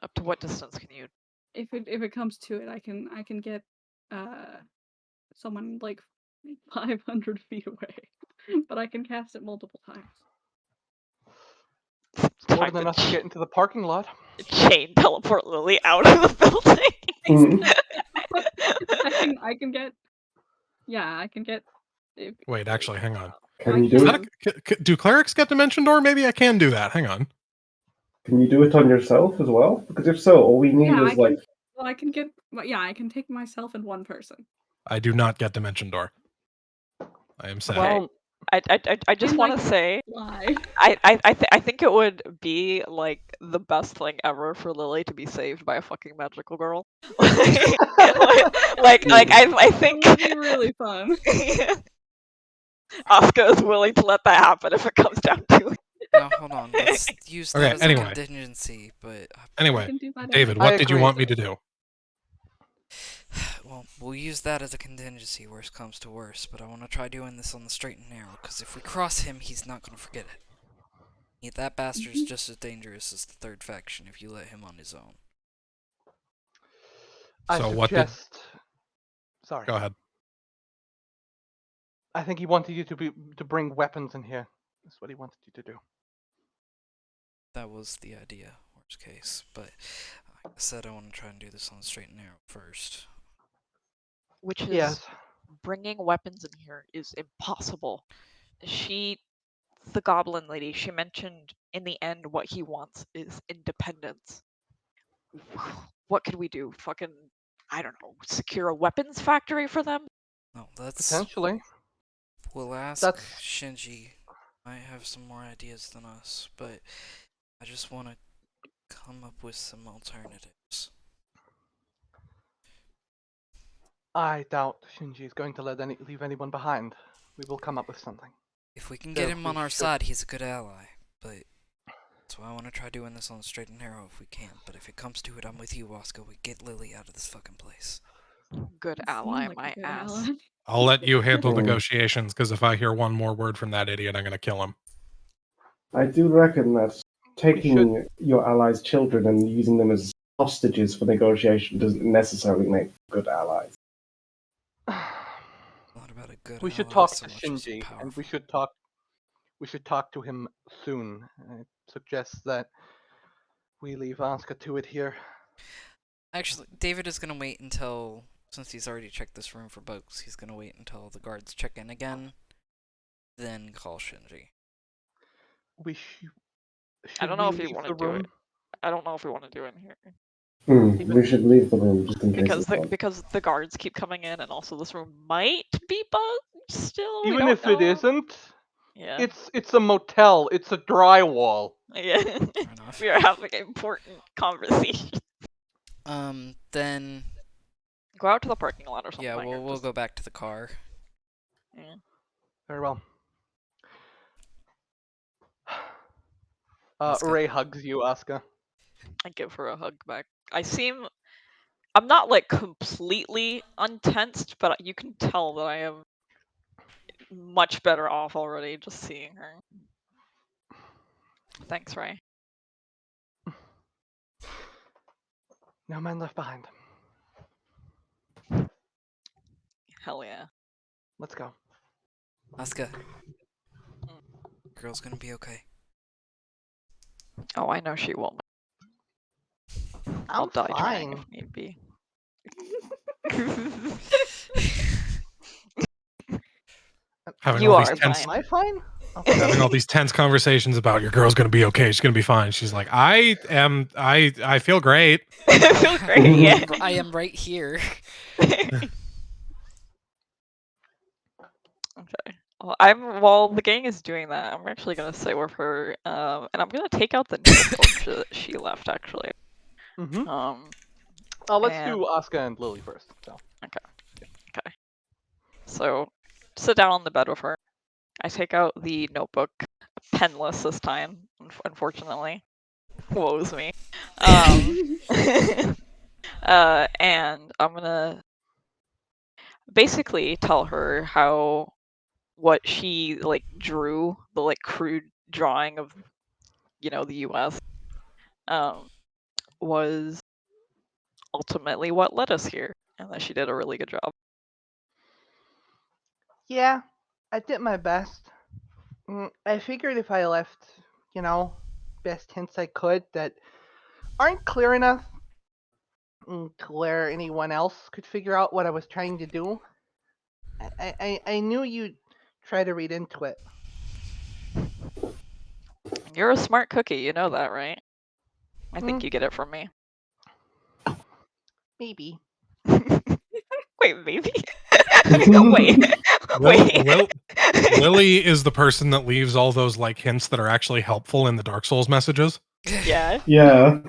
Up to what distance can you? If it comes to it, I can get someone like 500 feet away, but I can cast it multiple times. More Time than to enough to get into the parking lot. chain teleport Lily out of the building. I can get. Yeah, I can get. Wait, actually, hang on. Can you Is do that it? do clerics get dimension door? Maybe I can do that. Hang on. Can you do it on yourself as well? Because if so, all we need Yeah, is like. Well, I can get. Yeah, I can take myself and one person. I do not get dimension door. I am sad. Well, I just And, want like, to say, Fly. I think it would be like the best thing ever for Lily to be saved by a fucking magical girl. like I think It would be really fun. Asuka is willing to let that happen if it comes down to it. Now, hold on. Let's use that Okay, as anyway. a contingency, but... I Anyway, can do that David, I what did you agree. want me to do? Well, We'll use that as a contingency, worst comes to worst, but I want to try doing this on the straight and narrow, because if we cross him, he's not going to forget it. That bastard's just as dangerous as the third faction if you let him on his own. I So what did? suggest. Sorry. Go ahead. I think he wanted you to bring weapons in here. That's what he wanted you to do. That was the idea, worst case, but like I said, I want to try and do this on the straight and narrow first. Which is Yes. bringing weapons in here is impossible. The goblin lady, she mentioned in the end what he wants is independence. What could we do? Fucking, I don't know, secure a weapons factory for them? No, that's... Potentially. We'll ask That's Shinji. Might have some more ideas than us, but I just want to come up with some alternatives. I doubt Shinji is going to leave anyone behind. We will come up with something. If we can get him on we our should- side, he's a good ally, but that's why I want to try doing this on the straight and narrow if we can. But if it comes to it, I'm with you, Wasco. We get Lily out of this fucking place. Good You seem ally, like a my good ass. ally. I'll let you handle Hmm. negotiations, because if I hear one more word from that idiot, I'm going to kill him. I do reckon that taking your allies' children and using them as hostages for negotiation doesn't necessarily make good allies. Not about a good We should ally talk so to much as a Shinji, and powerful. we should talk to him soon. I suggest that we leave Asuka to it here. Actually, David is gonna wait until, since he's already checked this room for bugs, he's gonna wait until the guards check in again, then call Shinji. We should I don't know if we you leave want the to do room? it. I don't know if we want to do it in here. We should leave the room just in case. Because the guards keep coming in, and also this room might be bugged still. Even we don't if it know. isn't, Yeah. it's a motel. It's a drywall. Yeah. Fair enough. We are having important conversation. Then Go out to the parking lot or something. yeah, or we'll just- go back to the car. Yeah. Very well. Asuka. Ray hugs you, Asuka. I give her a hug back. I'm not like completely untensed, but you can tell that I am much better off already just seeing her. Thanks, Ray. No man left behind. Hell yeah. Let's go. Asuka. Girl's gonna be okay. Oh, I know she won't. I'll die trying fine. if need be. Having You all are these tense, Am I fine? having all these tense conversations about your girl's going to be okay. She's going to be fine. She's like, I feel great. I feel great, yeah. I am right here. Okay. Well, while the gang is doing that, I'm actually gonna sit with her, and I'm gonna take out the nail torch that she left. Actually, Mm-hmm. Let's and- do Asuka and Lily first. So. Okay. So, sit down on the bed with her. I take out the notebook, penless this time, unfortunately. Woes me. And I'm gonna basically tell her what she like drew, the like crude drawing of, the U.S. Was ultimately what led us here, and that she did a really good job. Yeah, I did my best. I figured if I left, best hints I could that aren't clear enough to where anyone else could figure out what I was trying to do. I knew you'd try to read into it. You're a smart cookie, you know that, right? I think Mm. you get it from me. Maybe. Wait, maybe? Wait. Lily is the person that leaves all those like hints that are actually helpful in the Dark Souls messages. Yeah. Yeah.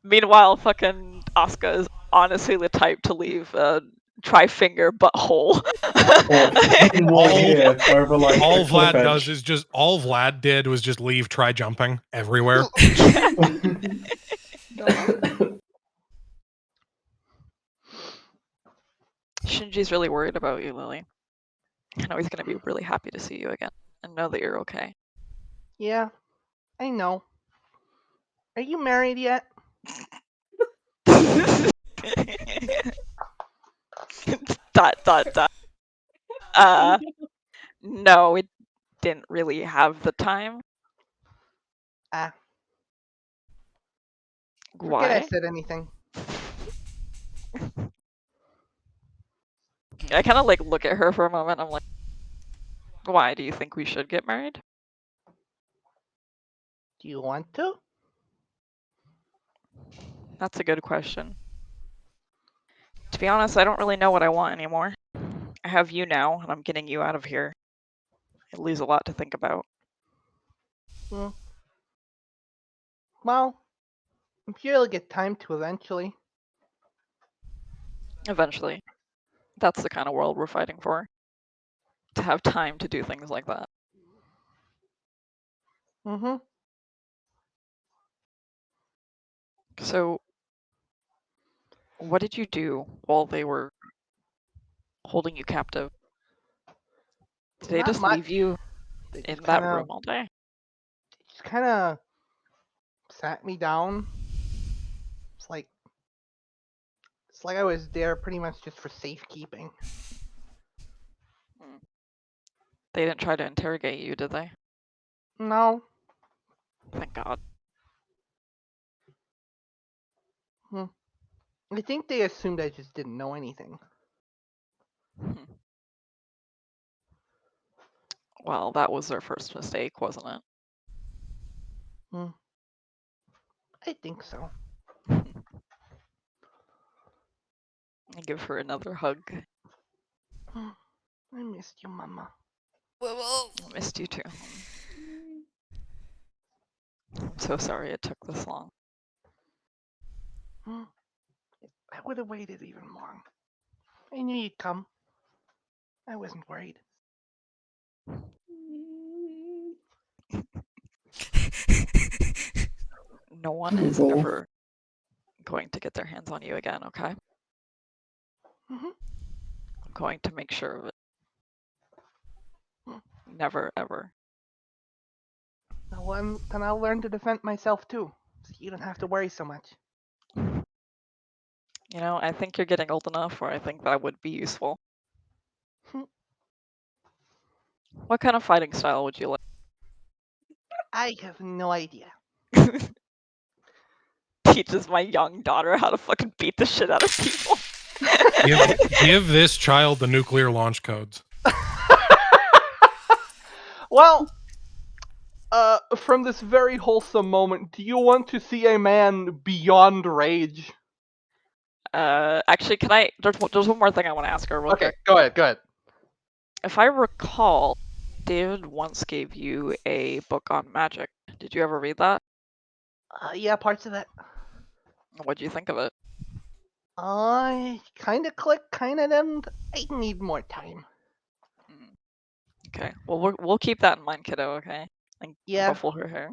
Meanwhile, fucking Asuka is honestly the type to leave a tri-finger butthole. All Vlad does is all Vlad did was just leave try jumping everywhere. Shinji's really worried about you, Lily. I know he's gonna be really happy to see you again and know that you're okay. Yeah, I know. Are you married yet? Dot. No, we didn't really have the time. Ah, forget I Why? said anything. I kind of like look at her for a moment. I'm like, why do you think we should get married? Do you want to? That's a good question. To be honest, I don't really know what I want anymore. I have you now, and I'm getting you out of here. I lose a lot to think about. Hmm. Well, I'm sure you'll get time to eventually. Eventually. That's the kind of world we're fighting for. To have time to do things like that. Mm-hmm. So, what did you do while they were holding you captive? Did they Not just much. leave you They in that room all day? just kind of sat me down. It's like I was there pretty much just for safekeeping. They didn't try to interrogate you, did they? No. Thank God. I think they assumed I just didn't know anything. Well, that was their first mistake, wasn't I think so. it? I give her another hug. I missed you, Mama. Well, I missed you too. I'm so sorry it took this long. I would have waited even more. I knew you'd come. I wasn't worried. No one is Cool. ever going to get their hands on you again, okay? Mhm. I'm going to make sure of it. Never, ever. Then I'll learn to defend myself too, so you don't have to worry so much. You know, I think you're getting old enough where I think that would be useful. What kind of fighting style would you I have no idea. like? Teaches my young daughter how to fucking beat the shit out of people. Give this child the nuclear launch codes. Well, from this very wholesome moment, do you want to see a man beyond rage? Actually, can I? There's one more thing I want to ask her real quick. Go ahead. If I recall, David once gave you a book on magic. Did you ever read that? Yeah, parts of it. What do you think of it? I kind of clicked, kind of didn't. I need more time. Okay. Well, we'll keep that in mind, kiddo. Okay. And Yeah. ruffle her hair.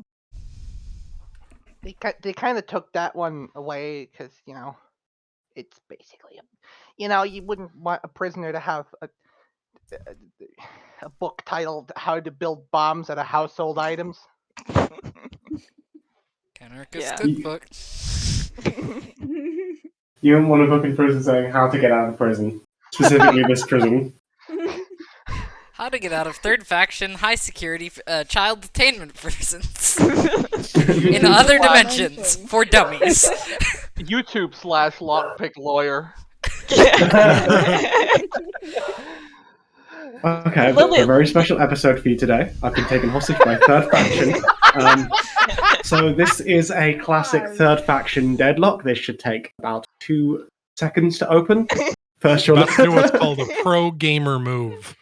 They kind of took that one away because it's basically you wouldn't want a prisoner to have a book titled "How to Build Bombs Out of Household Items." Anarchist Yeah. cookbook. You don't want a book in prison saying how to get out of prison. Specifically this prison. How to get out of third faction, high security, child detainment prisons in other dimensions for dummies. YouTube/lockpick lawyer. Okay, I've got a very special episode for you today. I've been taken hostage by third faction. So this is a classic third faction deadlock. This should take about 2 seconds to open. First, you're About to do what's called a pro gamer move.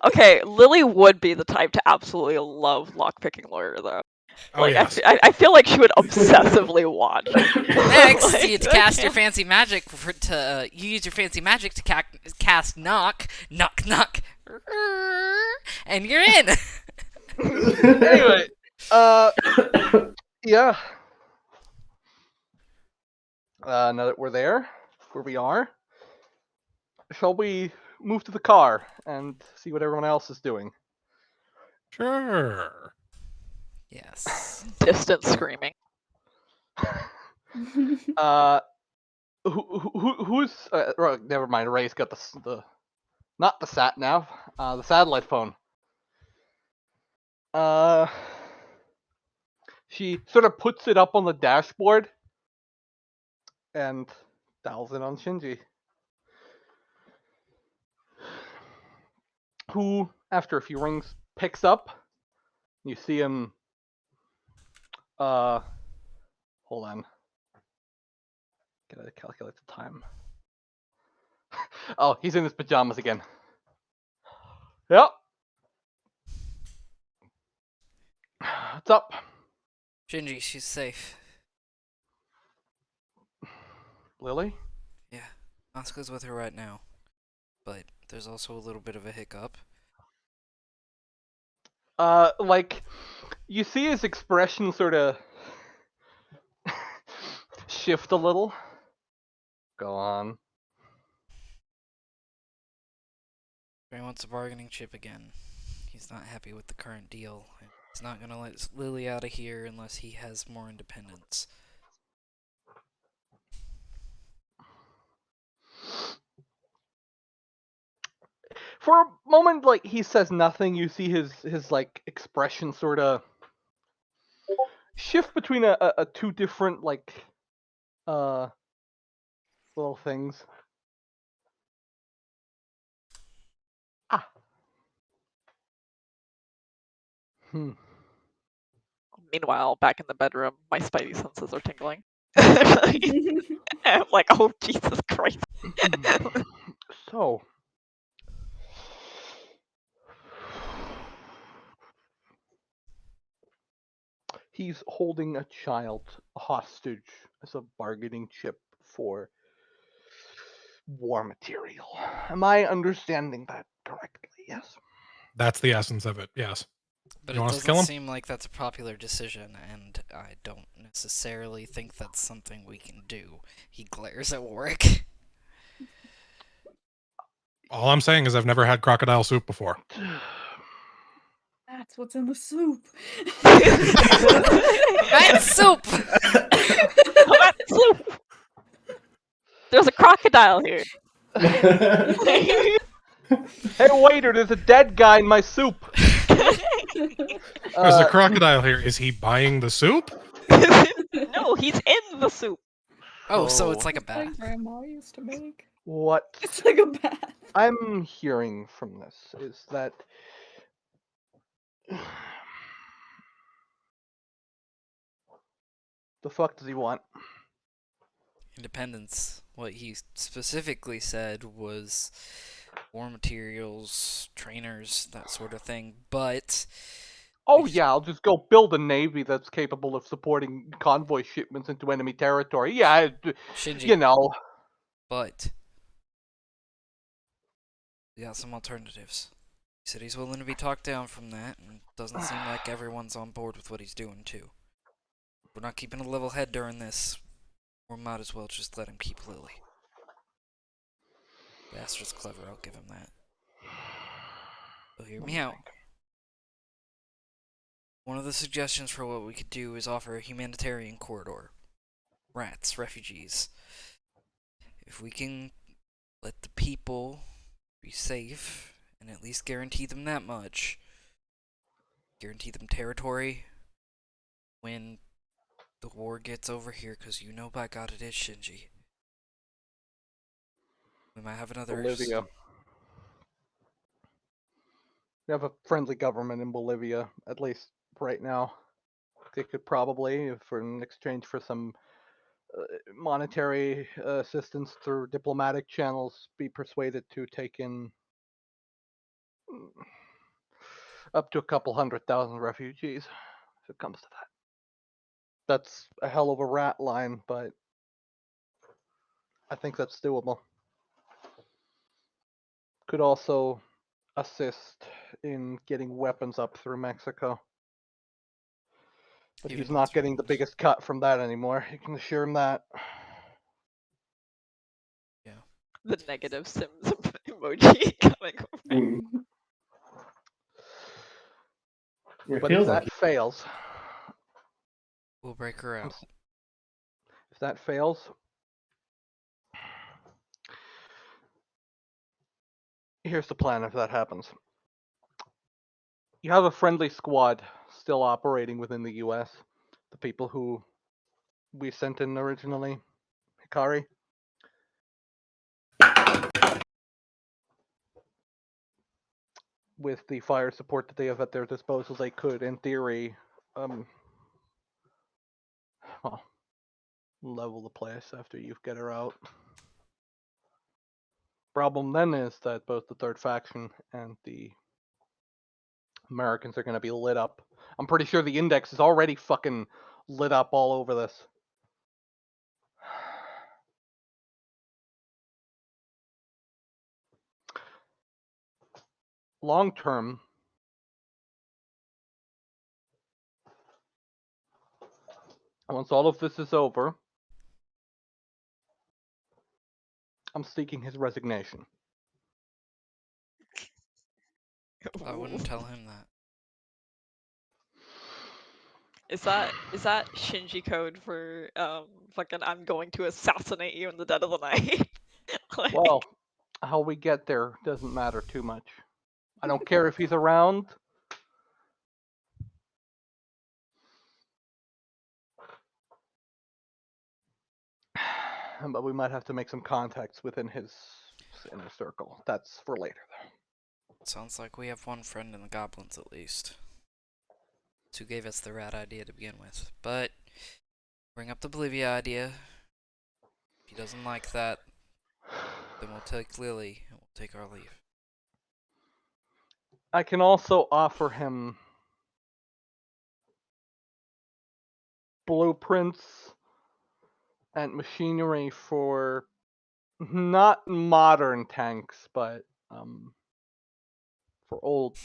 Okay, Lily would be the type to absolutely love lockpicking lawyer, though. Oh, Like, yes. I feel like she would obsessively watch. Next, Like, you cast your fancy magic you use your fancy magic to cast knock, and you're in. Anyway, yeah. Now that we're there, where we are, shall we move to the car and see what everyone else is doing? Sure. Yes. Distant screaming. Who's? Never mind. Ray's got the not the sat nav, the satellite phone. She sort of puts it up on the dashboard and dials in on Shinji, who, after a few rings, picks up. You see him. Hold on. Gotta calculate the time. Oh, he's in his pajamas again. Yep. What's up? Shinji, she's safe. Lily? Yeah. Asuka's with her right now. But there's also a little bit of a hiccup. Like, you see his expression sort of shift a little. Go on. Ray wants a bargaining chip again. He's not happy with the current deal. And he's not gonna let Lily out of here unless he has more independence. For a moment, like, he says nothing. You see his like expression sort of shift between a two different like little things. Ah. Meanwhile, back in the bedroom, my spidey senses are tingling. I'm like, oh Jesus Christ. So, he's holding a child hostage as a bargaining chip for war material. Am I understanding that correctly? Yes. That's the essence of it. Yes. But You it want us to doesn't kill him? seem like that's a popular decision, and I don't necessarily think that's something we can do. He glares at Warwick. All I'm saying is I've never had crocodile soup before. That's what's in the soup. Rat soup! Rat soup! There's a crocodile here. Hey, waiter! There's a dead guy in my soup. There's a crocodile here. Is he buying the soup? No, he's in the soup. Oh, so it's like a It's like bath. Grandma used to make. What It's like a bath. I'm hearing from this is that the fuck does he want? Independence. What he specifically said was war materials, trainers, that sort of thing. But Oh yeah, I'll just go build a navy that's capable of supporting convoy shipments into enemy territory. Yeah, Shinji, you know. but we got some alternatives. He said he's willing to be talked down from that, and it doesn't seem like everyone's on board with what he's doing too. We're not keeping a level head during this. We might as well just let him keep Lily. Bastard's clever, I'll give him that. So hear me out. One of the suggestions for what we could do is offer a humanitarian corridor. Rats, refugees. If we can let the people be safe and at least guarantee them that much, guarantee them territory when the war gets over here, because you know by God it is, Shinji. We might have another... Bolivia. We have a friendly government in Bolivia, at least right now. They could probably, for in exchange for some monetary assistance through diplomatic channels, be persuaded to take in up to a couple 100,000 refugees, if it comes to that. That's a hell of a rat line, but I think that's doable. Could also assist in getting weapons up through Mexico. But Even he's not getting the weapons. biggest cut from that anymore. You can assure him that. Yeah. The negative Sims emoji coming over. Mm. It But feels if like that fails, We'll break her out. if that fails, here's the plan if that happens. You have a friendly squad still operating within the US. The people who we sent in originally, Hikari. With the fire support that they have at their disposal, they could, in theory, well, level the place after you get her out. Problem then is that both the third faction and the Americans are going to be lit up. I'm pretty sure the index is already fucking lit up all over this. Long term, once all of this is over, I'm seeking his resignation. I wouldn't tell him that. Is that Shinji code for fucking I'm going to assassinate you in the dead of the night? Like, Well, how we get there doesn't matter too much. I don't care if he's around. But we might have to make some contacts within his inner circle. That's for later, though. Sounds like we have one friend in the goblins at least. Who gave us the rat idea to begin with. But bring up the Bolivia idea. If he doesn't like that, then we'll take Lily and we'll take our leave. I can also offer him blueprints and machinery for not modern tanks, but for old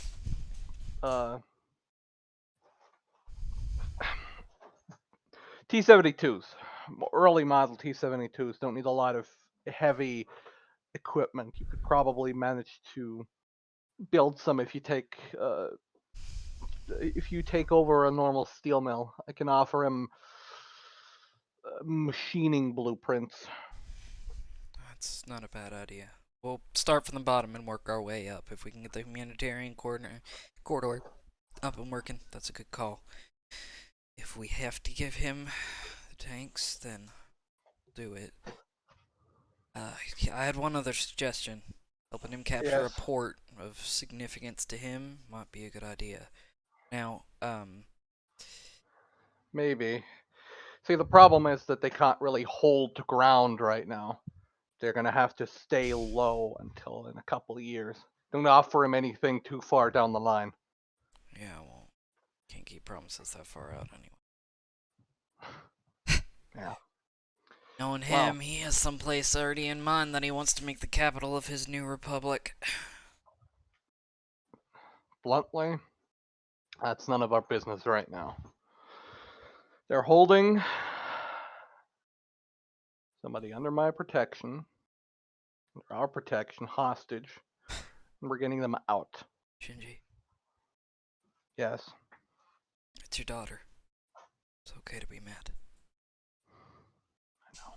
T-72s. Early model T-72s don't need a lot of heavy equipment. You could probably manage to build some if you take over a normal steel mill. I can offer him machining blueprints. That's not a bad idea. We'll start from the bottom and work our way up. If we can get the humanitarian corridor up and working, that's a good call. If we have to give him the tanks, then do it. I had one other suggestion. Helping him capture Yes. a port of significance to him might be a good idea. Now, Maybe. See, the problem is that they can't really hold to ground right now. They're going to have to stay low until in a couple of years. Don't offer him anything too far down the line. yeah, well, can't keep promises that far out anyway. Yeah. Knowing Well. him, he has some place already in mind that he wants to make the capital of his new republic. Bluntly, that's none of our business right now. They're holding somebody under my protection, under our protection, hostage, and we're getting them out. Shinji, Yes. it's your daughter. It's okay to be mad. I know.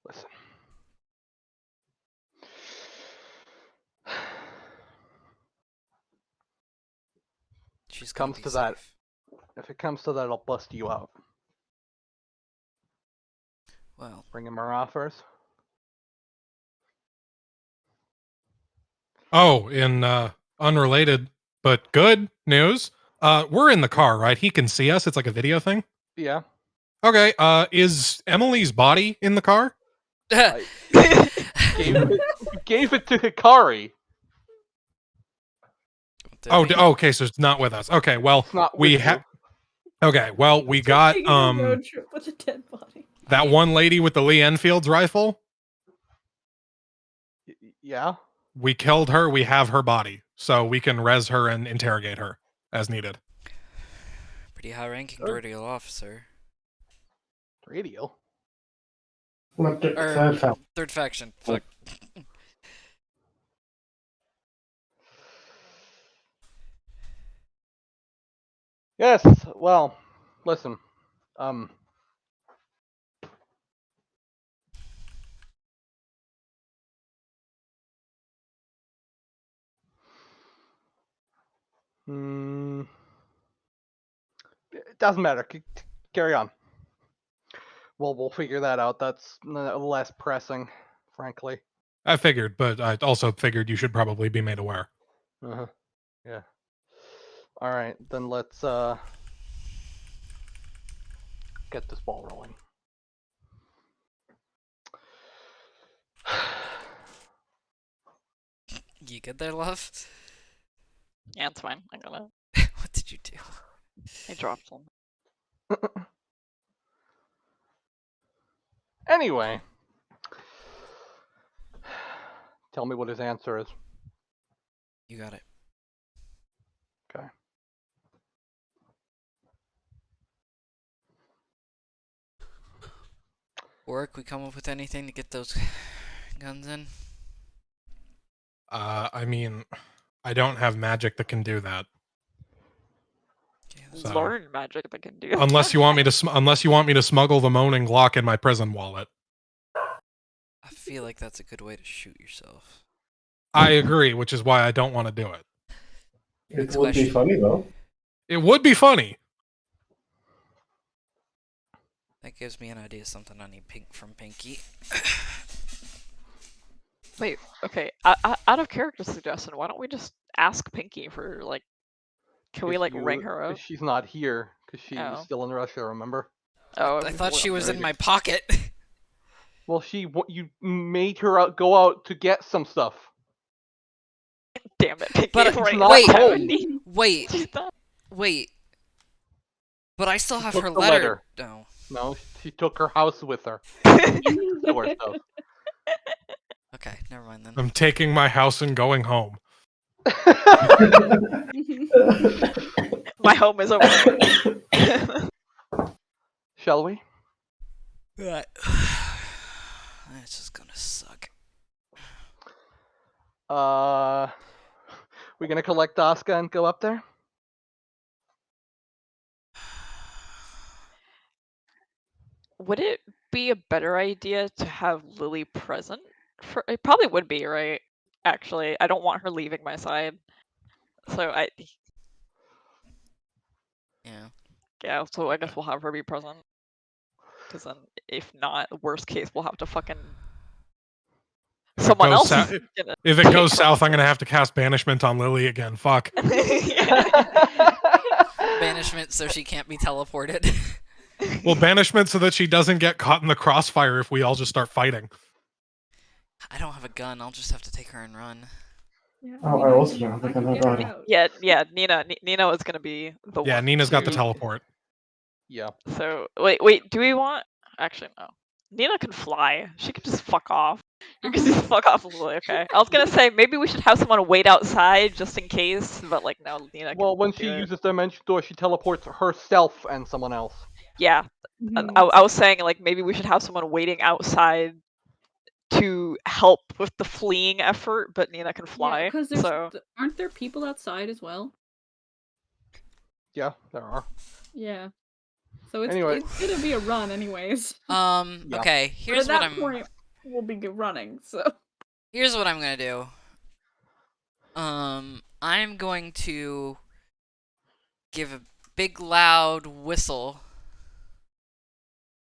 Listen. She's gonna Comes be to safe. that. If it comes to that, I'll bust you out. Well, Bring him our offers. Oh, in unrelated but good news, we're in the car, right? He can see us. It's like a video thing. Yeah. Okay. Is Emily's body in the car? I gave it to Hikari. Okay, so it's not with us. Okay, well, It's not we with have. you. Okay, well, we got Taking a road trip with a dead body. that one lady with the Lee Enfield's rifle. Yeah. We killed her. We have her body, so we can res her and interrogate her as needed. pretty high-ranking Sure. radio officer. Radio. What the Or third faction? third faction. Fuck. Yes, well, listen. It doesn't matter. Carry on. We'll figure that out. That's less pressing, frankly. I figured, but I also figured you should probably be made aware. Uh-huh. Yeah. All right, then let's get this ball rolling. You good there, love? Yeah, it's fine. I'm gonna. What did you do? I dropped one. Anyway, tell me what his answer is. You got it. Okay. Work, we come up with anything to get those guns in? I mean, I don't have magic that can do that. Okay, So- Learn magic that can do. Unless you want me to, unless you want me to smuggle the moaning Glock in my prison wallet. I feel like that's a good way to shoot yourself. I agree, which is why I don't want to do it. It Next would be question. funny though. It would be funny. That gives me an idea of something I need from Pinky. Wait, okay. Out of character suggestion, why don't we just ask Pinky for like? Can we If like you- ring her up? She's not here because she was Oh. still in Russia. Remember? Oh, I thought she was in upgraded. my pocket. Well, you made her go out to get some stuff. Damn it, Pinky! But, right, not wait, home. Wait, She's not. wait. But I still have took her the letter. letter. No. No, she took her house with her. Store stuff. Okay, never mind then. I'm taking my house and going home. My home is over there. Shall we? That's just gonna suck. We gonna collect Asuka and go up there? Would it be a better idea to have Lily present? It probably would be, right? Actually, I don't want her leaving my side. So Yeah. So I guess we'll have her be present. Because then, if not, worst case, we'll have to fucking If it someone goes else. sou- is gonna If it take goes her. south, I'm gonna have to cast banishment on Lily again. Fuck. Banishment so she can't be teleported. Well, banishment so that she doesn't get caught in the crossfire if we all just start fighting. I don't have a gun. I'll just have to take her and run. Yeah, Oh, I also don't have a gun, could oh get her god. out. Yeah, Nina is gonna be the one. Yeah, Nina's got the to- teleport. Yeah. So wait, do we want? Actually, no. Nina can fly. She can just fuck off. You can just fuck off, Lily. Okay. I was gonna say maybe we should have someone wait outside just in case, but like no, Nina. Well, can when do she it. uses Dimension Door, she teleports herself and someone else. Yeah, Mhm. I was saying like maybe we should have someone waiting outside to help with the fleeing effort, but Nina can fly. Yeah, because so aren't there people outside as well? Yeah, there are. Yeah. So it's Anyway. it's gonna be a run anyways. Yeah. Okay, But here's at what that I'm point, we'll be running. So here's what I'm gonna do. I'm going to give a big loud whistle.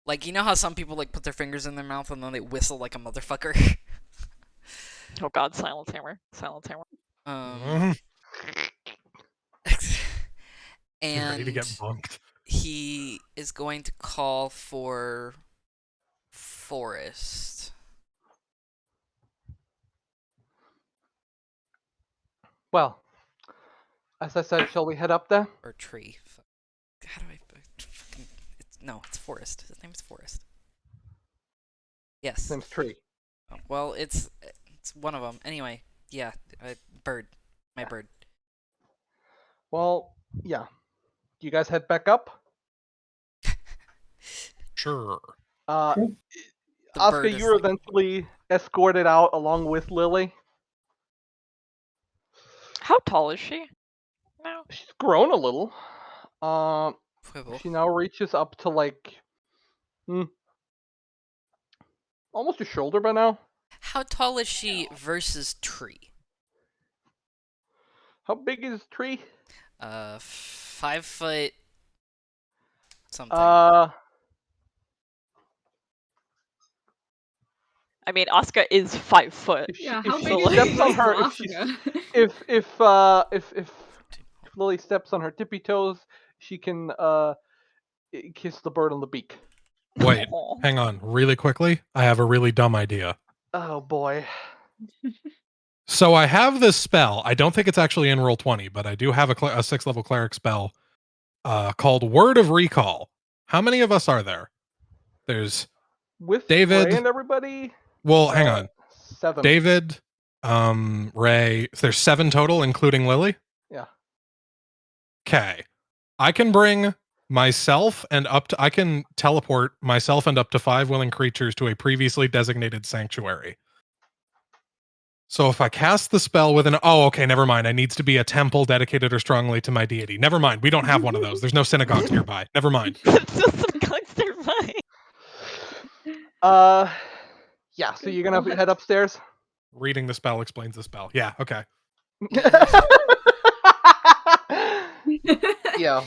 Like, you know how some people like put their fingers in their mouth and then they whistle like a motherfucker? oh god, silence hammer. Um Get ready to get and bunked. he is going to call for Forest. Well, as I said, shall we head up there? Or Tree. How do I fucking... it's Forest. His name is Forest. Yes. His name's Tree. Well, it's one of them. Anyway, yeah, bird. My bird. Well, yeah. Do you guys head back up? Sure. The bird Asuka, is you're like- eventually escorted out along with Lily. How tall is she? No. She's grown a little. Quibble. She now reaches up to like, almost your shoulder by now. How tall is she versus tree? How big is the tree? 5 foot something. I mean, Asuka is 5 foot. If she, Yeah, if how she big is steps she on versus her, Asuka? if Lily steps on her tippy toes, she can kiss the bird on the beak. Wait, Aw. hang on, really quickly. I have a really dumb idea. Oh boy. So I have this spell. I don't think it's actually in roll 20, but I do have a 6th level cleric spell called Word of Recall. How many of us are there? There's With David. Ray and everybody. Well, hang on. 7. David, Ray. There's 7 total, including Lily. Yeah. Okay. I can bring myself and I can teleport myself and up to 5 willing creatures to a previously designated sanctuary. So if I cast the spell with okay, never mind. It needs to be a temple dedicated or strongly to my deity. Never mind. We don't have one of those. There's no synagogues nearby. Never mind. That's just some guns nearby. Yeah. So Good you're gonna thought. head upstairs. Reading the spell explains the spell. Yeah, okay. Yeah.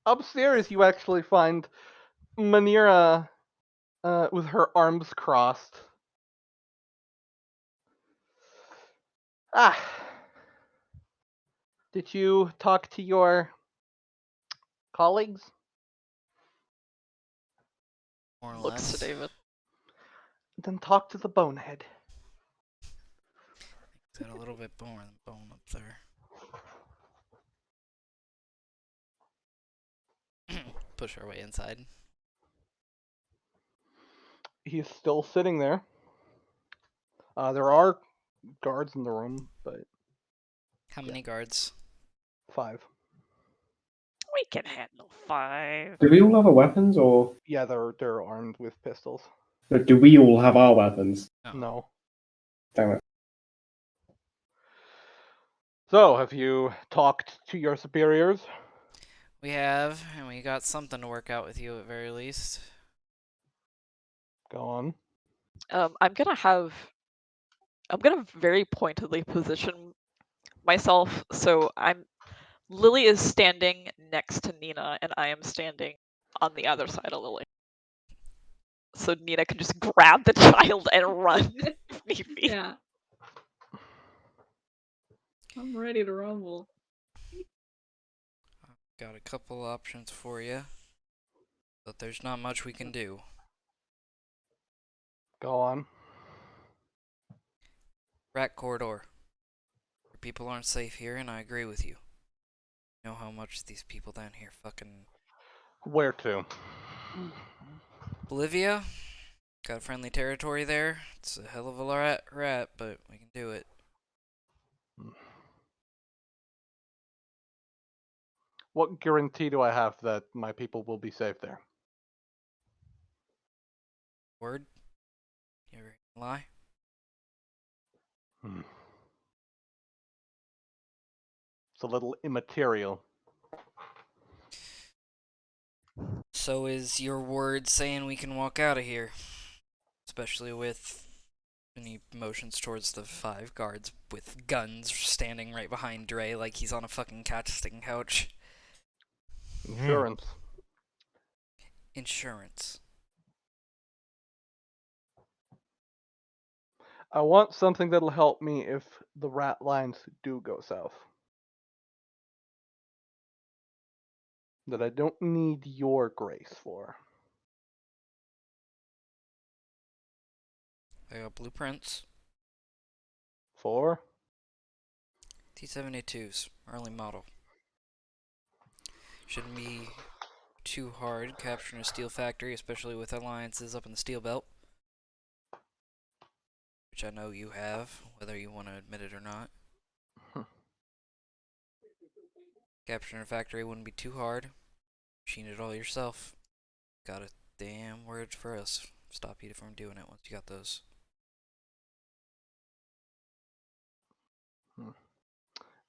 Upstairs you actually find Manira with her arms crossed. Ah. Did you talk to your colleagues? More or Looks to less. David. Then talk to the bonehead. Got a little bit more than bone up there. Push our way inside. He's still sitting there. There are guards in the room, but How many guards? 5. We can handle 5. Do we all have our weapons, or Yeah, they're armed with pistols. do we all have our weapons? No. Damn it. So, have you talked to your superiors? We have, and we got something to work out with you at very least. Go on. I'm gonna very pointedly position myself so Lily is standing next to Nina and I am standing on the other side of Lily. So Nina can just grab the child and run if need be. Yeah. I'm ready to rumble. Got a couple options for you, but there's not much we can do. Go on. Rat corridor. People aren't safe here, and I agree with you. You know how much these people down here fucking... Where to? Bolivia? Got friendly territory there. It's a hell of a rat, but we can do it. What guarantee do I have that my people will be safe there? Word? You ever lie? It's a little immaterial. So is your word saying we can walk out of here? Especially with any motions towards the 5 guards with guns standing right behind Dre like he's on a fucking cat-sticking couch. Insurance. Insurance. I want something that'll help me if the rat lines do go south. That I don't need your grace for. I got blueprints. For? T-72s, early model. Shouldn't be too hard capturing a steel factory, especially with alliances up in the steel belt. Which I know you have, whether you want to admit it or not. Capturing a factory wouldn't be too hard. Machine it all yourself. Got a damn word for us. Stop you from doing it once you got those.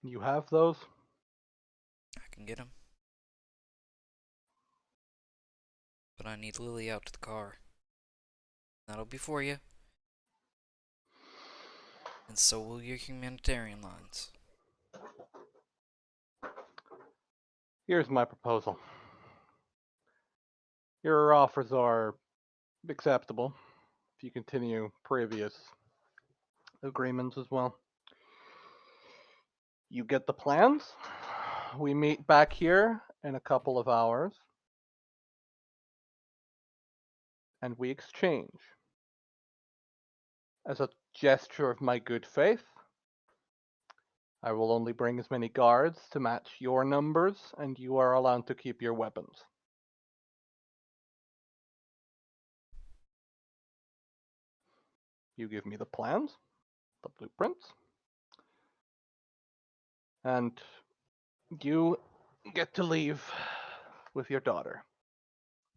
You have those? can get him. But I need Lily out to the car. That'll be for you. And so will your humanitarian lines. Here's my proposal. Your offers are acceptable if you continue previous agreements as well. You get the plans. We meet back here in a couple of hours. And we exchange. As a gesture of my good faith, I will only bring as many guards to match your numbers, and you are allowed to keep your weapons. You give me the plans, the blueprints, and you get to leave with your daughter.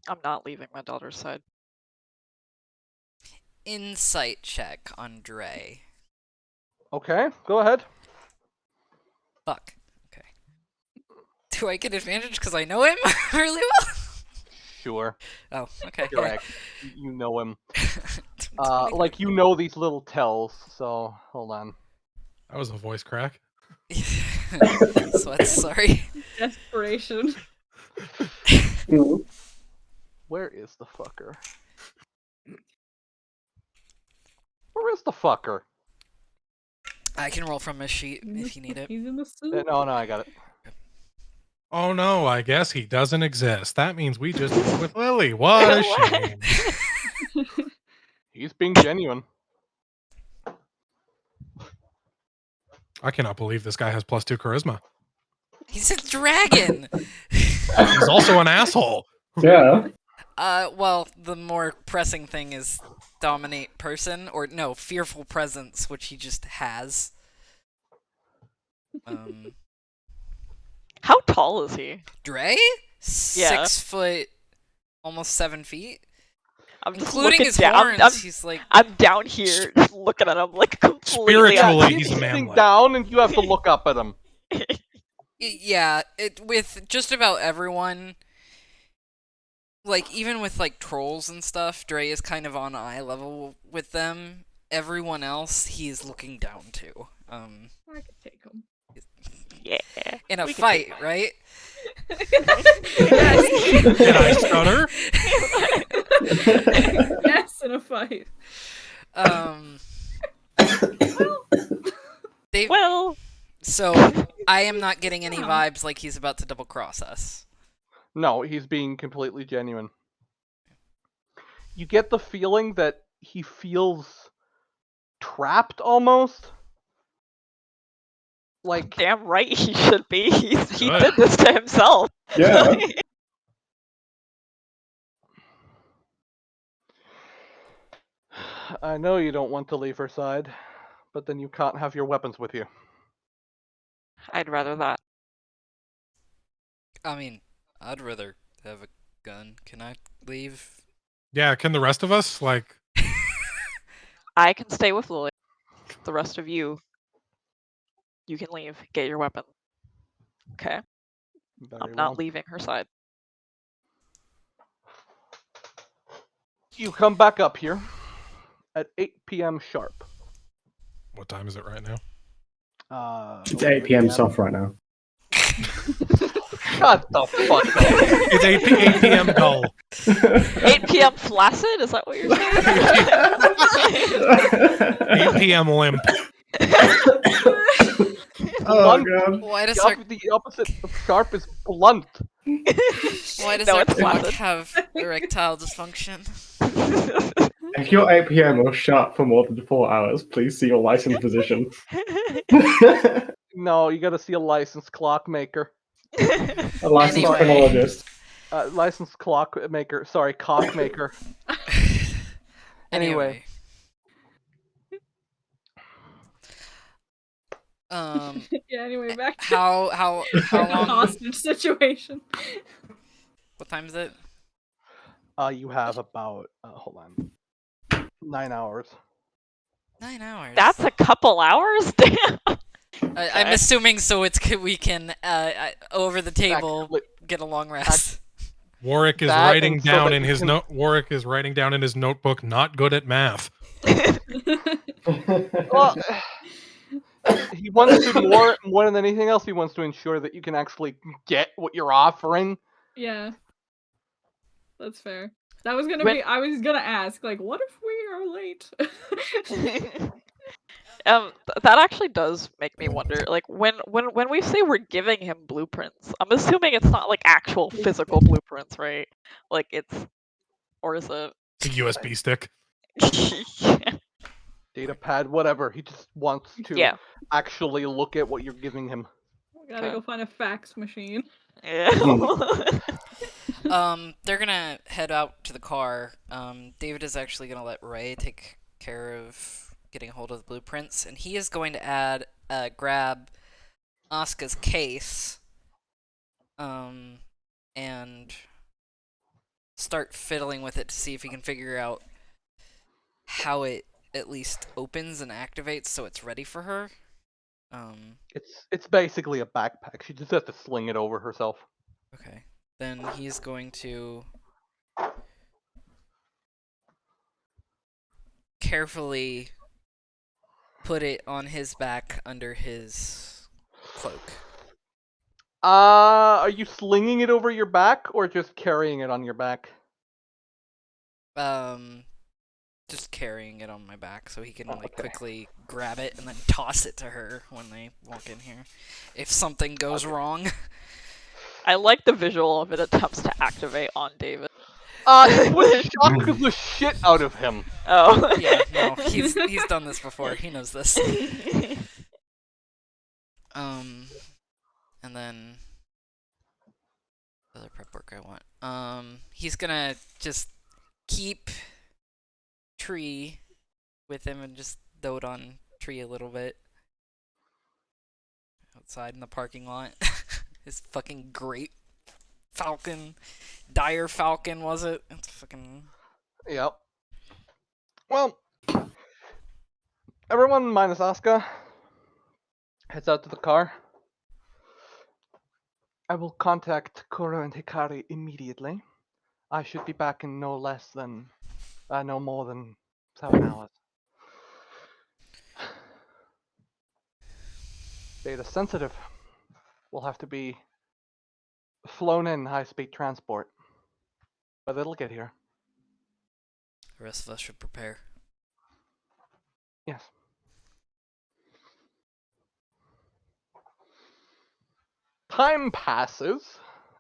I'm not leaving my daughter's side. Insight check on Dre. Okay, go ahead. Fuck. Okay. Do I get advantage because I know him really well? Sure. Oh, okay. Correct. You know him. 20. Like, you know these little tells, so hold on. That was a voice crack. Sweats, sorry. Desperation. Where is the fucker? Where is the fucker? I can roll from his sheet if you need it. He's in the suit. No, I got it. Oh no, I guess he doesn't exist. That means we just went with Lily. What a shame. He's being genuine. I cannot believe this guy has +2 charisma. He's a dragon! He's also an asshole. Yeah. Well, the more pressing thing is dominate person, or no, fearful presence, which he just has. How tall is he? Dre? 6 foot, almost 7 feet. I'm just Including looking his down. horns, he's like... I'm down here just looking at him like completely. Spiritually, He's he's a sitting manlet. down, and you have to look up at him. Yeah, with just about everyone, like, even with, like, trolls and stuff, Dre is kind of on eye level with them. Everyone else, he is looking down to. I could take him. Yeah. In a We can fight, right? Did I stutter? Yes, in a fight. Well, So, I am not getting any vibes like he's about to double-cross us. No, he's being completely genuine. You get the feeling that he feels trapped almost. Like, damn right he should be. He Good. did this to himself. Yeah. I know you don't want to leave her side, but then you can't have your weapons with you. I'd rather that. I mean, I'd rather have a gun. Can I leave? Yeah, can the rest of us, like... I can stay with Lily. The rest of you can leave. Get your weapon. Okay? Very I'm well. not leaving her side. You come back up here at 8 p.m. sharp. What time is it right now? It's 8 p.m. soft right now. Shut the fuck up. It's 8 p.m. dull. 8 p.m. flaccid? Is that what you're saying? 8 p.m. limp. Oh god. Why does The opposite of sharp is blunt. why does No, our it's clock flaccid. have erectile dysfunction? If you're 8 p.m. or sharp for more than 4 hours, please see your licensed physician. No, you gotta see a licensed clockmaker. A licensed Anyway. chronologist. Licensed clockmaker. Sorry, cockmaker. Anyway. Yeah, anyway, back to how the long? hostage situation. What time is it? You have about hold on, 9 hours. 9 hours. That's a couple hours? Damn. I'm Okay. assuming so. We can over the table Actually, get a long rest. Warwick is That, writing and so down that in you his can- note. Warwick is writing down in his notebook. Not good at math. well, he wants to more than anything else. He wants to ensure that you can actually get what you're offering. Yeah, that's fair. That was gonna When- be. I was gonna ask, like, what if we are late? That actually does make me wonder. Like when we say we're giving him blueprints, I'm assuming it's not like actual physical blueprints, right? Like it's, or is it? It's a USB stick. Data pad, whatever. He just wants to Yeah. actually look at what you're giving him. We gotta Okay. go find a fax machine. Yeah. They're gonna head out to the car. David is actually gonna let Ray take care of getting a hold of the blueprints, and he is going to grab Asuka's case, and start fiddling with it to see if he can figure out how it at least opens and activates so it's ready for her. It's basically a backpack. She just has to sling it over herself. Okay. Then he's going to carefully put it on his back under his cloak. Are you slinging it over your back or just carrying it on your back? Just carrying it on my back so he can like quickly grab it and then toss it to her when they walk in here. If something goes wrong. I like the visual of it attempts to activate on David. It would shock the shit out of him. Oh. Yeah, no, he's done this before. He knows this. And then other prep work I want. He's gonna just keep Tree with him and just dote on Tree a little bit outside in the parking lot. His fucking great falcon, dire falcon, was it? It's fucking. Yep. Well, everyone minus Asuka heads out to the car. I will contact Koro and Hikari immediately. I should be back in no more than 7 hours. Data sensitive. Will have to be flown in high-speed transport. But it'll get here. The rest of us should prepare. Yes. Time passes,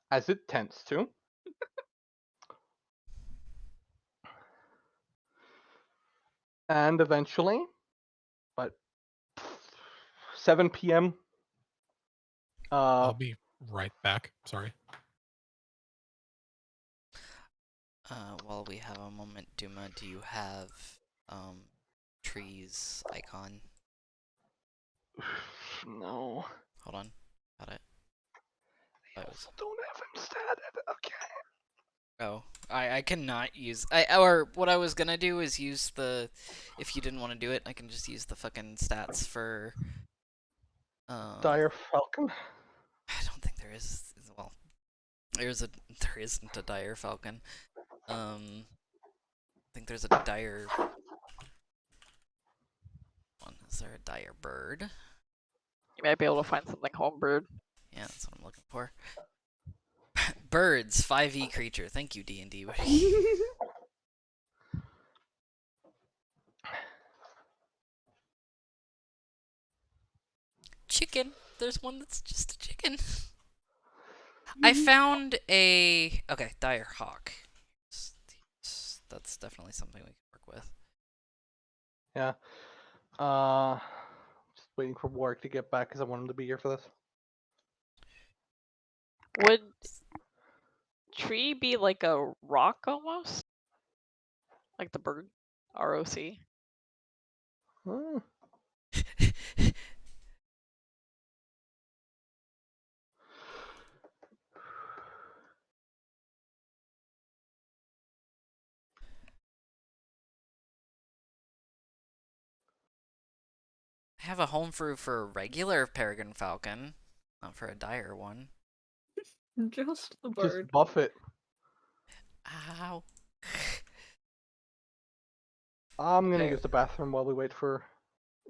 as it tends to. And eventually, but 7 p.m. I'll be right back. Sorry. While we have a moment, Duma, do you have Tree's icon? No. Hold on. Got it. I That was. don't have him statted. Okay. Oh, I cannot use. Or what I was gonna do is use the. If you didn't want to do it, I can just use the fucking stats for. Dire Falcon. I don't think there is. Well, there isn't a dire falcon. I think there's a dire one. Is there a dire bird? You might be able to find something homebird. Yeah, that's what I'm looking for. Birds, 5e creature. Thank you, D&D. Chicken. There's one that's just a chicken. I found a... Okay, dire hawk. That's definitely something we can work with. Yeah. Just waiting for Warwick to get back because I want him to be here for this. Would tree be like a rock almost? Like the bird? ROC? Hmm. I have a home for a regular peregrine falcon, not for a dire one. Just the Just bird. buff it. Ow. I'm gonna Okay. use the bathroom while we wait for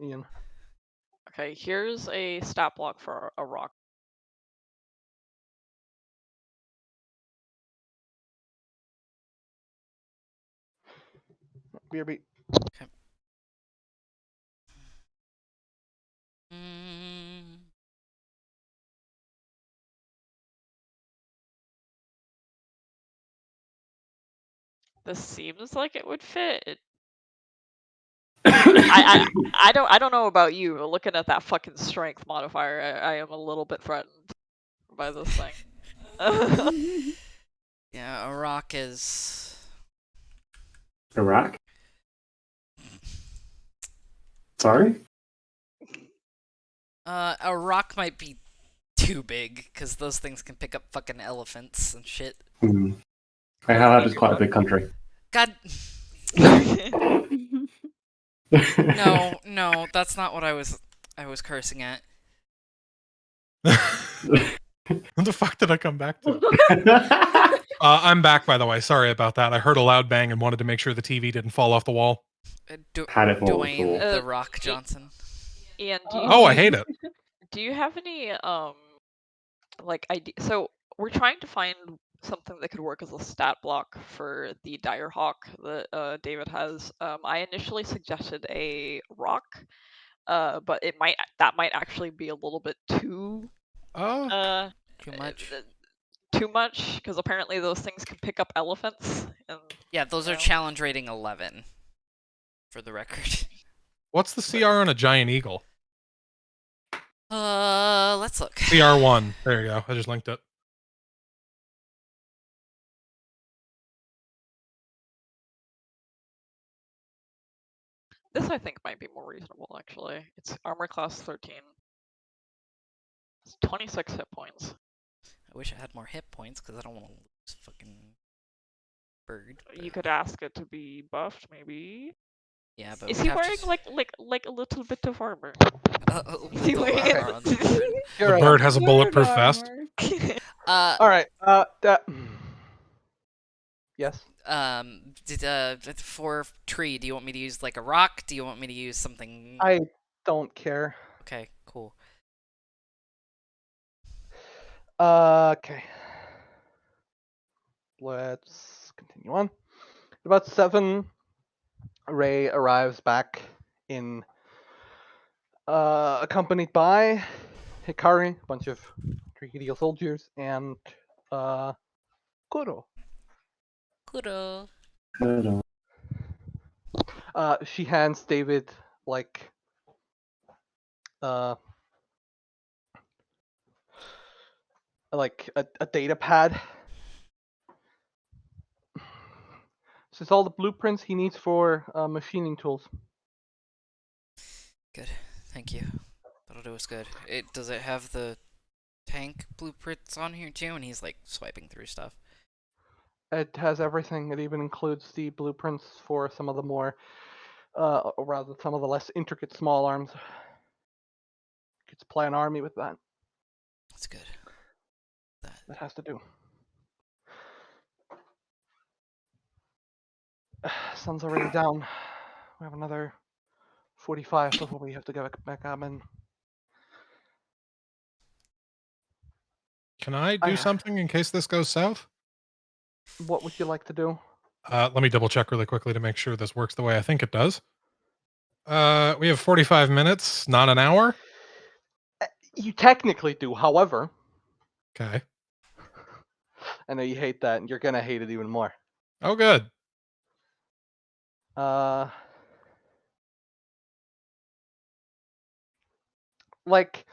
Ian. Okay, here's a stat block for a rock. BRB. Mm. This seems like it would fit. I don't know about you, but looking at that fucking strength modifier, I am a little bit threatened by this thing. Yeah, a rock is. Iraq? Sorry? A rock might be too big because those things can pick up fucking elephants and shit. Hmm. I heard it's quite a big country. God, no, that's not what I was cursing at. What the fuck did I come back to? I'm back, by the way. Sorry about that. I heard a loud bang and wanted to make sure the TV didn't fall off the wall. Had it fall Dwayne before. the Rock Johnson. Ian, Oh, I hate it. do you have any like idea? So we're trying to find something that could work as a stat block for the dire hawk that David has. I initially suggested a rock, but that might actually be a little bit too Oh, Too much. too much because apparently those things can pick up elephants. And Yeah, those are No. challenge rating 11. For the record. what's the CR on a giant eagle? Let's look. CR1. There you go. I just linked it. this I think might be more reasonable actually. It's armor class 13. It's 26 hit points. I wish I had more hit points because I don't want to lose fucking bird. You could ask it to be buffed, maybe. Yeah, but Is we'd he have wearing to... like a little bit of armor? a Is he little wearing armor on the bird. Here The I bird am. has a bulletproof vest. All right. That. Yes. For tree, do you want me to use like a rock? Do you want me to use something? I don't care. Okay, cool. Okay. Let's continue on. About 7, Ray arrives back in, accompanied by Hikari, a bunch of Trigidial soldiers, and Kuro. Kudo. She hands David like uh a data pad. This is all the blueprints he needs for machining tools. Good. Thank you. That'll do us good. Does it have the tank blueprints on here too? And he's like swiping through stuff. It has everything. It even includes the blueprints for some of the more, or rather, some of the less intricate small arms. Could supply an army with that. That's good. That has to do. Sun's already down. We have another 45 before we have to go back up. And Can I do something in case this goes south? what would you like to do? Let me double check really quickly to make sure this works the way I think it does. We have 45 minutes, not an hour. You technically do, however. Okay. I know you hate that, and you're gonna hate it even more. Oh, good. Like,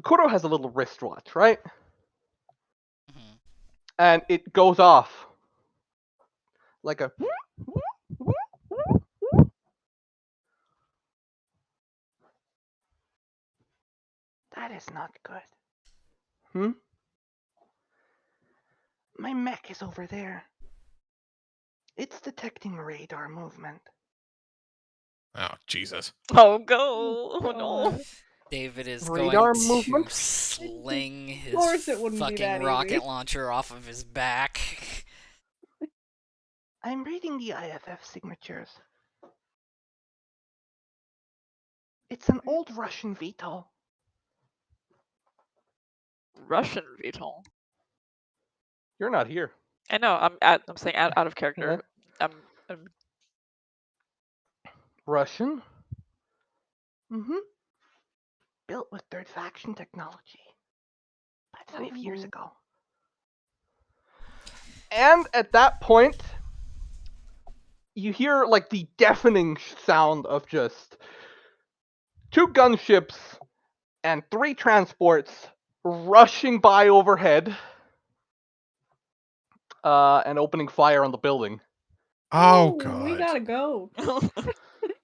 Kuro has a little wristwatch, right? Mm-hmm. And it goes off like a. That is not good. My mech is over there. It's detecting radar movement. Oh, Jesus. Oh, go. Oh, no. God. David is Radar going to movement? sling his course it wouldn't be fucking that rocket easy. launcher off of his back. I'm reading the IFF signatures. It's an old Russian veto. Russian VTOL. You're not here. I know. I'm saying out of character. I'm Russian? Mm-hmm. Built with third faction technology. About 5 years ago. And at that point, you hear like the deafening sound of just 2 gunships and 3 transports rushing by overhead and opening fire on the building. Oh, We God. gotta go.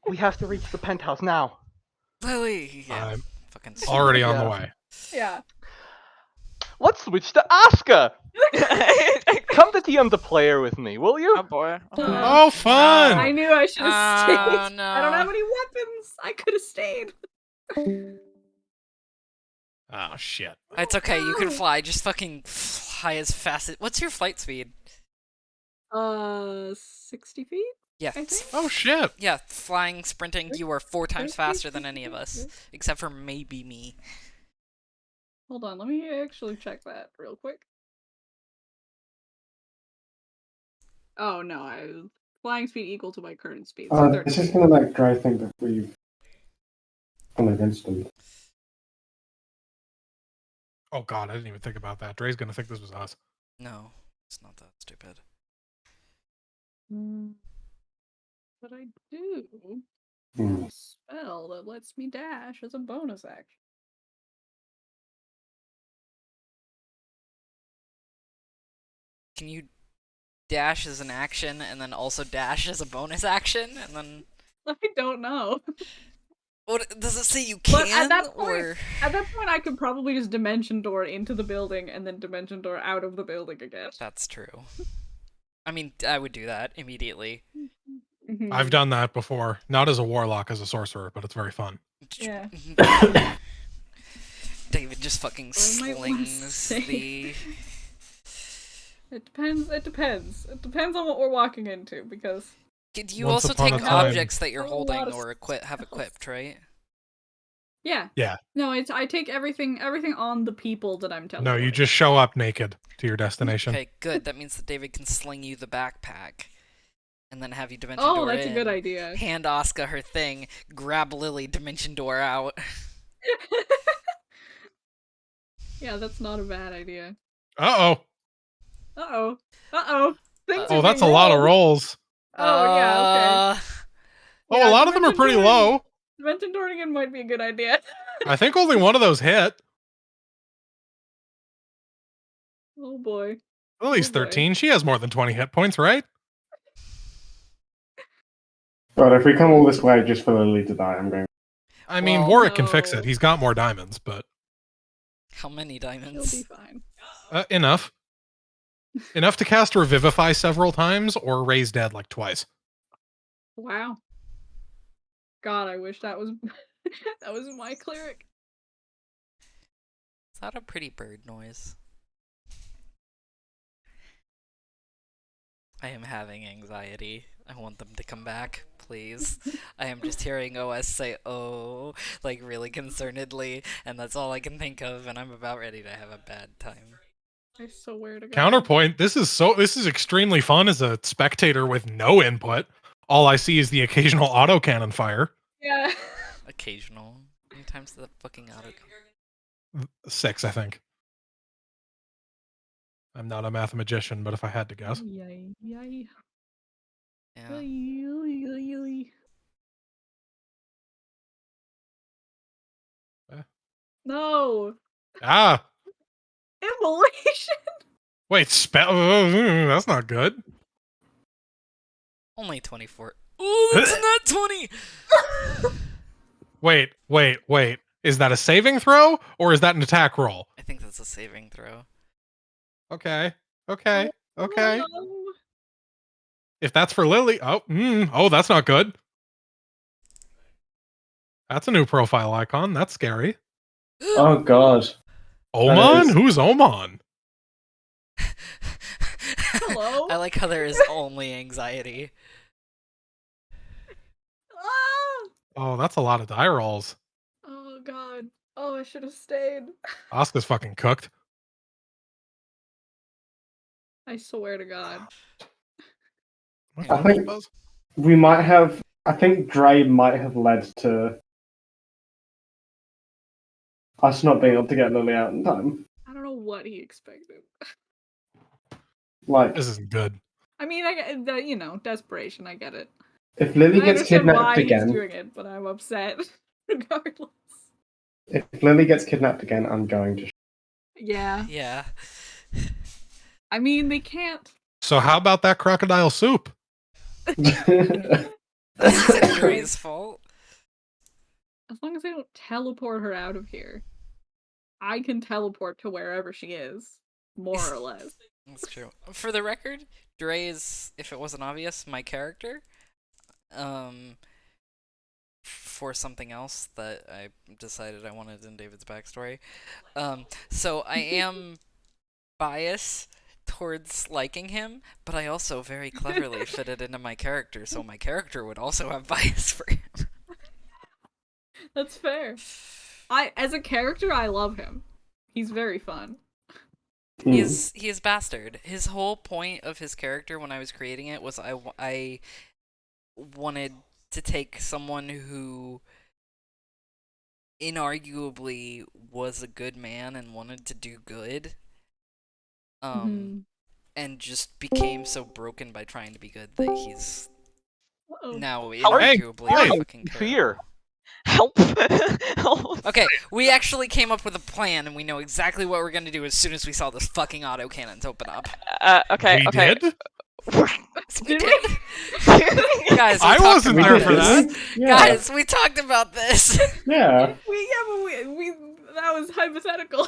We have to reach the penthouse now. Lily! Yeah. I'm Fucking already on the Yeah. way. Yeah. Let's switch to Asuka! Come to TM the player with me, will you? Oh boy. Oh, fun! I knew I should have stayed. Oh, no. I don't have any weapons. I could have stayed. Oh, shit. It's okay, you can fly. Just fucking fly as fast as... What's your flight speed? 60 feet? Yeah. I think. Oh, shit. Yeah, flying, sprinting, you are 4 times faster than any of us. Except for maybe me. Hold on, let me actually check that real quick. Oh no, flying speed equal to my current speed. So This 13. is gonna like dry thing that we've done against them. Oh, God, I didn't even think about that. Dre's gonna think this was us. No, it's not that stupid. But I do Hmm. a spell that lets me dash as a bonus action. Can you dash as an action and then also dash as a bonus action? And then... I don't know. What does it say you But can? at that point, or... I could probably just dimension door into the building and then dimension door out of the building again. That's true. I mean, I would do that immediately. I've done that before. Not as a warlock, as a sorcerer, but it's very fun. Yeah. David just fucking I might wanna slings save. the... It depends. It depends. It depends on what we're walking into because. Do you Once also upon take a time- objects that you're There's a lot holding of or have equipped, right? Yeah. Yeah. No, I take everything on the people that I'm telling. No, you just show up naked to your destination. Okay, good. That means that David can sling you the backpack. And then have you dimension Oh, door that's in, a good idea. hand Asuka her thing, grab Lily, dimension door out. Yeah, that's not a bad idea. Uh-oh. Uh-oh. Uh-oh. Things Oh, are that's a being lot of rolled. rolls. Oh, yeah, okay. Oh, Yeah, a lot of them are dimension pretty dooring- low. Dimension dooring in might be a good idea. I think only one of those hit. Oh boy. Lily's Oh, boy. 13. She has more than 20 hit points, right? But if we come all this way just for Lily to die, I'm going. I mean, Well, Warwick can fix no. it. He's got more diamonds, but How many He'll diamonds? be fine. enough. Enough to cast Revivify several times or raise dead like twice. Wow. God, I wish that was that was my cleric. Is that a pretty bird noise? I am having anxiety. I want them to come back, please. I am just hearing OS say, oh, like really concernedly, and that's all I can think of, and I'm about ready to have a bad time. I swear to God. Counterpoint, this is extremely fun as a spectator with no input. All I see is the occasional autocannon fire. Yeah. Occasional. How many times did that fucking auto... 6, I think. I'm not a mathematician, but if I had to guess. Yay, yay. Yeah. No. Ah! Immolation. Wait, spell... that's not good. Only 24. Ooh, that's a nat 20! Wait. Is that a saving throw, or is that an attack roll? I think that's a saving throw. Okay. No. If that's for Lily... oh, that's not good. That's a new profile icon. That's scary. Oh god. Oman? is- Who's Oman? Hello? I like how there is only anxiety. Ah! Oh, that's a lot of die rolls. Oh god. Oh, I should have stayed. Asuka's fucking cooked. I swear to God. What I Lily think- does? We might have. I think Dre might have led to us not being able to get Lily out in time. I don't know what he expected. Like, This isn't good. I mean, I get that, you know, desperation. I get it. if Lily I gets understand kidnapped why he's again, doing it, but I'm upset regardless. if Lily gets kidnapped again, I'm going to. Yeah. Yeah. I mean, they can't. So how about that crocodile soup? This isn't Dre's fault. As long as they don't teleport her out of here, I can teleport to wherever she is, more or less. That's true. For the record, Dre is, if it wasn't obvious, my character. For something else that I decided I wanted in David's backstory. So I am biased towards liking him, but I also very cleverly fit it into my character, so my character would also have bias for him. That's fair. As a character, I love him. He's very fun. He is bastard. His whole point of his character when I was creating it was I wanted to take someone who inarguably was a good man and wanted to do good, Mhm. and just became so broken by trying to be good that he's Uh-oh. now Hey, inarguably hey, fucking terrible. Fear. Help! Help! Okay, we actually came up with a plan, and we know exactly what we're gonna do as soon as we saw this fucking autocannons open up. Okay, We okay. did? We Did did. Guys, we I talked wasn't about there for this. that. Yeah. Guys, we talked about this. Yeah. we that was hypothetical.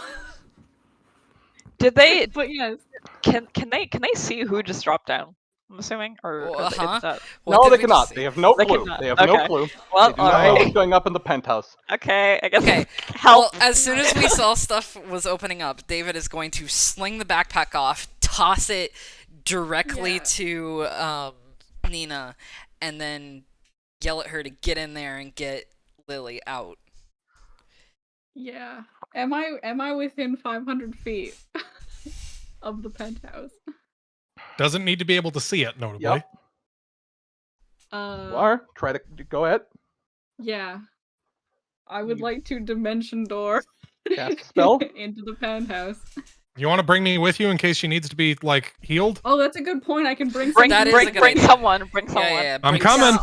Did they? But yes. Can they see who just dropped down? I'm assuming, or Well, is huh? that- What No, did they we just cannot. see? They have no They clue. cannot. They have no Okay. clue. Well, They do not know alright. what's going up in the penthouse. Okay, I guess. Okay. Help! Well, as soon as we saw stuff was opening up, David is going to sling the backpack off, toss it directly Yeah. to Nina, and then yell at her to get in there and get Lily out. Yeah. Am I within 500 feet of the penthouse? Doesn't need to be able to see it, notably. Yep. You are. Try to go ahead. Yeah. I would You- like to dimension door Cast a spell. into the penthouse. You want to bring me with you in case she needs to be, like, healed? Oh, that's a good point. I can bring Bring, That is bring, a good bring idea. someone. Bring someone. Yeah, I'm bring coming.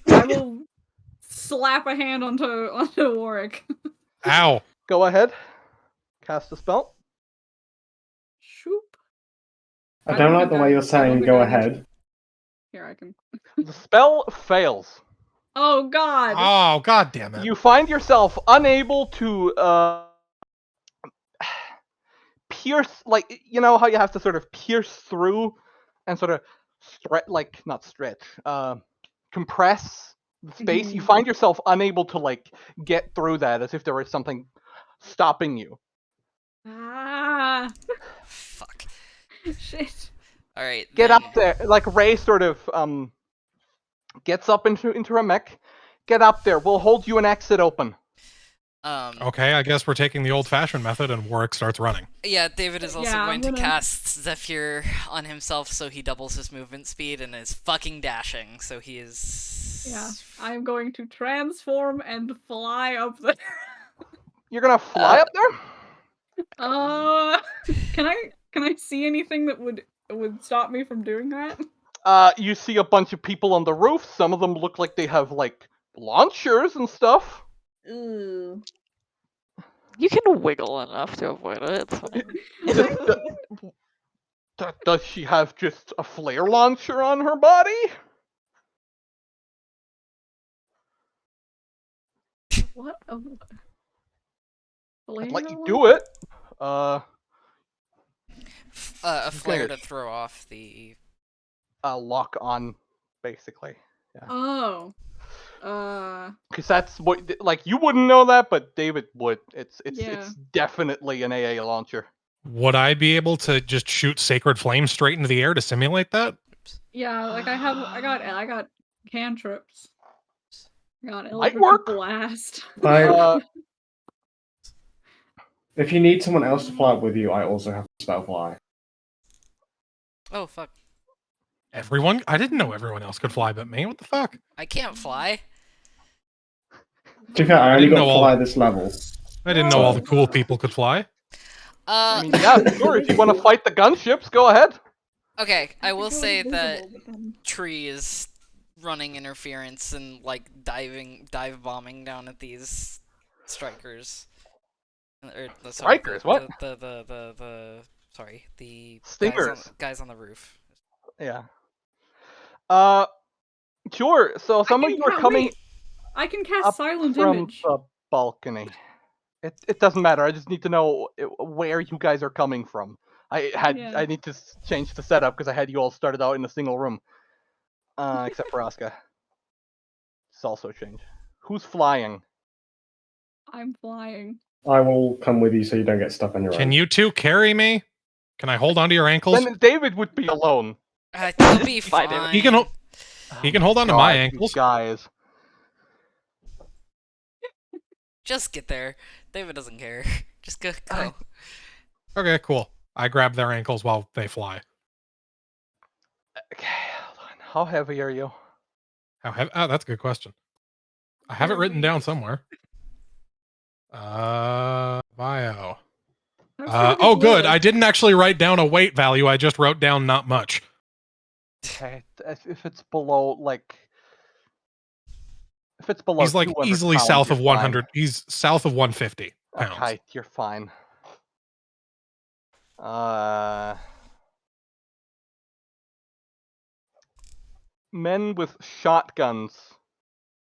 Yeah, I will slap a hand onto Warwick. Ow. Go ahead. Cast a spell. Shoop. I don't like the way you're I don't saying think go I- ahead. Here, I can. The spell fails. Oh God. Oh, god damn it. You find yourself unable to pierce, like, you know how you have to sort of pierce through and sort of not stretch, compress the space. You Mhm. find yourself unable to, like, get through that, as if there was something stopping you. Ah. Fuck. Shit. All right. Get then- up there. Like, Ray sort of gets up into her mech. Get up there. We'll hold you an exit open. Okay, I guess we're taking the old-fashioned method, and Warwick starts running. Yeah, David is also Yeah, I'm going to gonna- cast Zephyr on himself so he doubles his movement speed and is fucking dashing, so he is... Yeah. I'm going to transform and fly up there. You're gonna fly up there? Can I see anything that would stop me from doing that? You see a bunch of people on the roof. Some of them look like they have, like, launchers and stuff. Ooh. You can wiggle enough to avoid it. It's fine. Does she have just a flare launcher on her body? What? I'd let you do it. a flare Good. to throw off the... Lock on, basically. Oh. Because that's what, like, you wouldn't know that, but David would. It's Yeah. definitely an AA launcher. Would I be able to just shoot Sacred Flame straight into the air to simulate that? Yeah, like I got cantrips. I got Might Eldritch work. Blast. Uh, If you need someone else to fly up with you, I also have spell fly. Oh fuck! Everyone? I didn't know everyone else could fly but me. What the fuck? I can't fly. To be fair, I only didn't got know all- fly this level. I didn't know all the cool people could fly. I mean, yeah, sure. If you want to fight the gunships, go ahead. Okay, I will could go say that invisible, but then- Tree is running interference and like dive bombing down at these strikers. Or sorry, Strikers? What? sorry, the Stingers. guys on the roof. Yeah. Sure. So some of you are coming I can cast up Silent from Image. the balcony. It doesn't matter. I just need to know where you guys are coming from. Yeah. I need to change the setup because I had you all started out in a single room. Except for Asuka. It's also changed. Who's flying? I'm flying. I will come with you so you don't get stuck on your Can own. you two carry me? Can I hold onto your ankles? Then David would be alone. He'll be Fine, fine. He can He can hold on to my ankles. Guys. Just get there. David doesn't care. Just go. Okay, cool. I grab their ankles while they fly. Okay, hold on. How heavy are you? Oh, that's a good question. I have it written down somewhere. Bio. Oh, good. I didn't actually write down a weight value. I just wrote down not much. Okay, if it's below, like... If it's below He's like 200 easily pounds, south you're of 100. He's south of 150 pounds. Okay, you're fine. Men with shotguns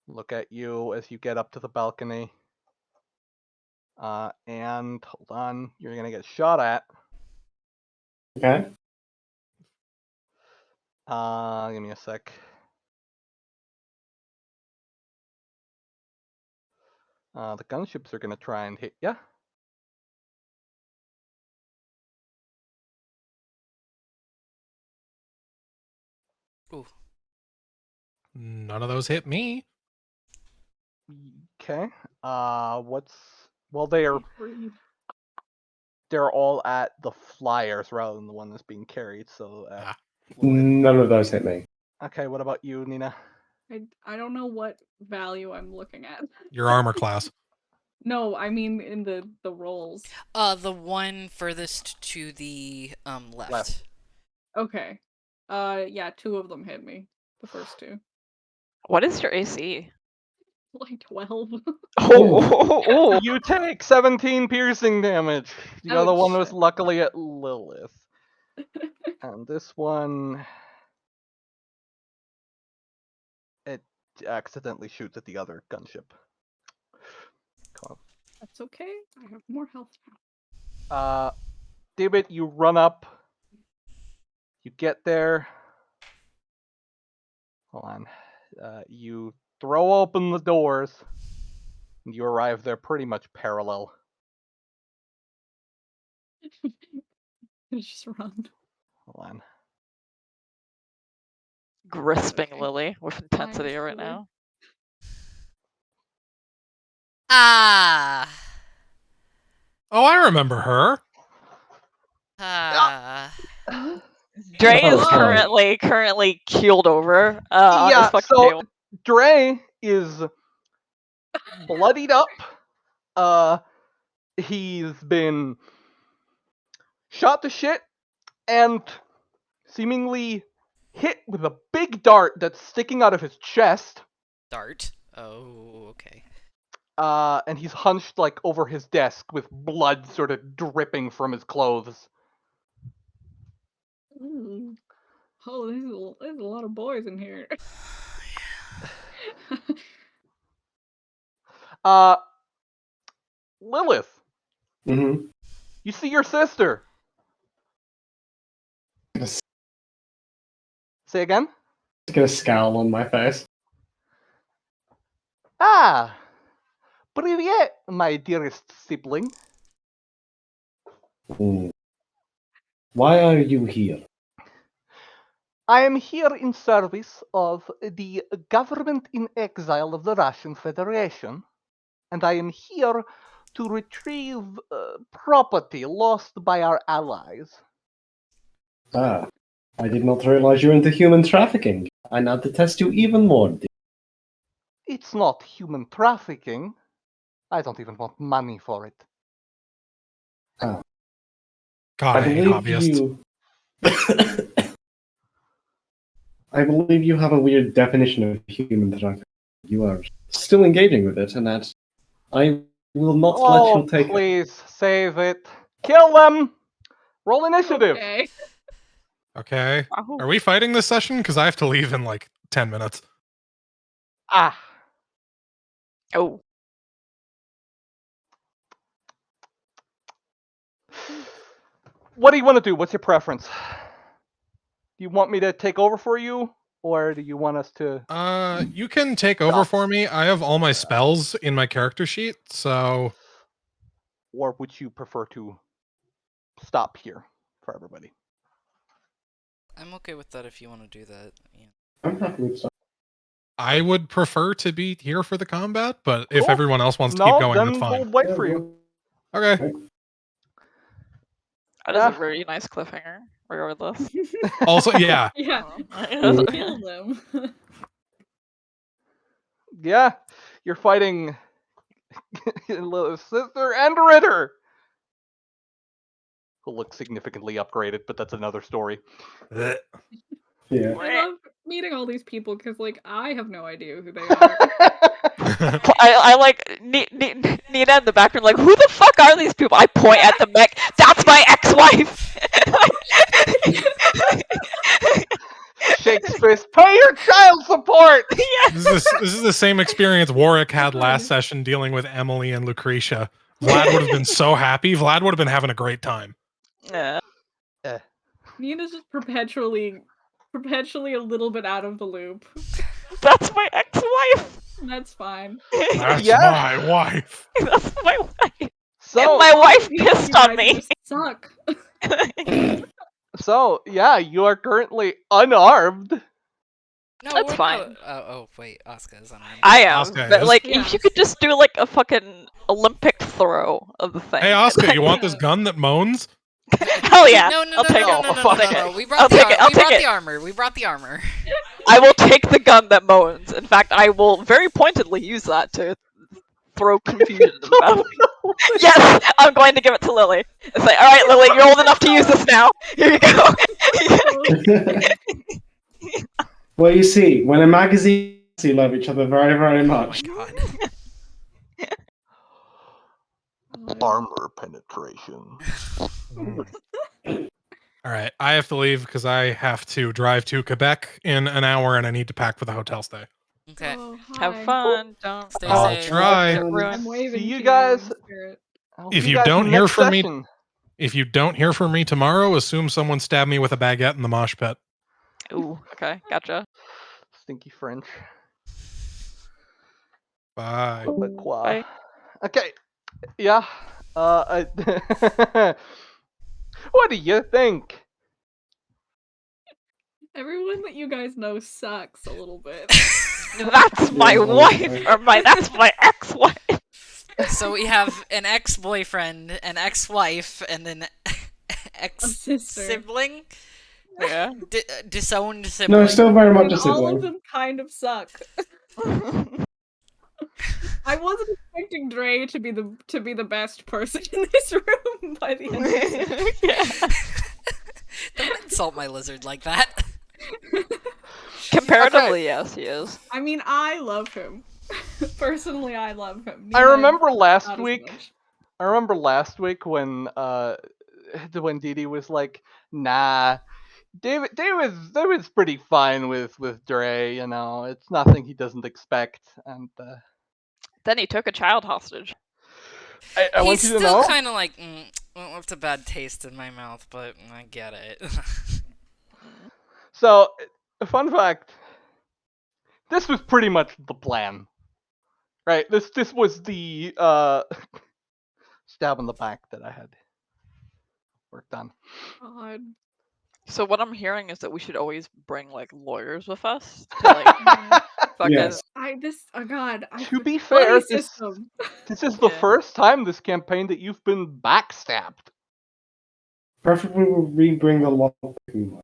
look at you as you get up to the balcony. And hold on, you're gonna get shot at. Okay. Give me a sec. The gunships are gonna try and hit ya. Ooh. None of those hit me. Okay. Well, they're all at the flyers rather than the one that's being carried. So. None of those hit me. Okay. What about you, Nina? I don't know what value I'm looking at. Your armor class. No, I mean in the rolls. The one furthest to the left. Okay. Yeah, 2 of them hit me. The first 2. What is your AC? Like 12. Oh. You take 17 piercing damage. The other one was Ouch. luckily at Lilith. And this one... It accidentally shoots at the other gunship. Come on. That's okay. I have more health now. David, you run up. You get there. Hold on. You throw open the doors. And you arrive there pretty much parallel. Just run. Hold on. Grisping Okay. Lily with intensity Nice, right Lily. now. Ah. Oh, I remember her. Ah. Dre Oh, is God. currently keeled over on his Yeah, fucking so table. Dre is bloodied up. He's been shot to shit and seemingly hit with a big dart that's sticking out of his chest. Dart. Oh, okay. And he's hunched like over his desk with blood sort of dripping from his clothes. Ooh. Oh, there's a lot of boys in here. Lilith, Mm-hmm. you see your sister. Say again? Just get a scowl on my face. Ah, привет, my dearest sibling. Hmm. Why are you here? I am here in service of the government in exile of the Russian Federation, and I am here to retrieve property lost by our allies. Ah, I did not realize you're into human trafficking. I now detest you even more. It's not human trafficking. I don't even want money for it. Ah, God, I I hate believe hobbyists. you. I believe you have a weird definition of human trafficking. You are still engaging with it, and that I will not let Oh, you take it. please, save it. Kill them! Roll initiative! Okay. Okay. Wahoo. Are we fighting this session? Because I have to leave in like 10 minutes. Ah, Oh. what do you want to do? What's your preference? Do you want me to take over for you, or do you want us to... You can take over Stop. for me. I have all my spells in my character sheet, so Or would you prefer to stop here for everybody? I'm okay with that if you want to do that. Yeah. I'm happy with that. I would prefer to be here for the combat, but if Cool. everyone else wants to No, keep going, then that's fine. we'll wait for you. Okay. That is Yeah. a very nice cliffhanger, regardless. Also, yeah. Yeah. Mm. Kill them. Yeah, you're fighting little sister and Ritter, who looks significantly upgraded, but that's another story. Yeah. I love meeting all these people because, like, I have no idea who they are. I like Nina in the background, like, who the fuck are these people? I point at the mech. That's my ex-wife. Shakes fist, pay your child support! This is the same experience Warwick had last session dealing with Emily and Lucretia. Vlad would have been so happy. Vlad would have been having a great time. Yeah. Nina's just perpetually a little bit out of the loop. That's my ex-wife. That's fine. That's Yeah. my wife. That's my wife. So, And my wife You pissed guys on me. just suck. yeah, you are currently unarmed. No, That's we're fine. not- oh, wait, Asuka is unarmed. I am, Oscar but is. like, Yeah. if you could just do like a fucking Olympic throw of the thing. Hey, Oscar, you want Yeah. this gun that moans? Hell yeah! No, no, I'll no, take no, it. no, no, no, I'll no, take no, it. We I'll brought take it. I'll we brought take the it. armor. We brought the armor. I will take the gun that moans. In fact, I will very pointedly use that to throw confusion into the battle. Yes, I'm going to give it to Lily. And say, all right, Lily, you're old enough to use this now. Here you go. Well, you see, when a magazine you love each other very, very much. God. Armor penetration. All right, I have to leave because I have to drive to Quebec in an hour, and I need to pack for the hotel stay. Okay. Oh, Have hi. fun. Don't Stay I'll safe. try. get ruined. I'm waving See you to guys. in spirit. I'll If see you guys don't hear next from me- session. If you don't hear from me tomorrow, assume someone stabbed me with a baguette in the mosh pit. Ooh, okay, gotcha. Stinky French. Bye. But quoi? Bye. Okay. Yeah. What do you think? Everyone that you guys know sucks a little bit. That's my wife, or that's my ex-wife. So we have an ex-boyfriend, an ex-wife, and an sister. ex-sibling? Yeah. Disowned sibling. No, still very much And a all of sibling. them kind of suck. I wasn't expecting Dre to be the best person in this room by the end of this. Yeah. Don't insult my lizard like that. Comparatively, yes, he is. I mean, I love him. Personally, I love him. I Nina, remember not last as week. much. I remember last week when Didi was like, "Nah, David's pretty fine with Dre. You know, it's nothing he doesn't expect." And Then he took a child hostage. I want He's you to still know. kind of like, well, it's a bad taste in my mouth, but I get it. So, fun fact. This was pretty much the plan. Right. This was the stab in the back that I had worked on. God. So what I'm hearing is that we should always bring like lawyers with us to like Yeah. fucking. Yes. Oh God. To be buddy fair, system. this is the Yeah. first time this campaign that you've been backstabbed. Preferably we bring the lockpicking one.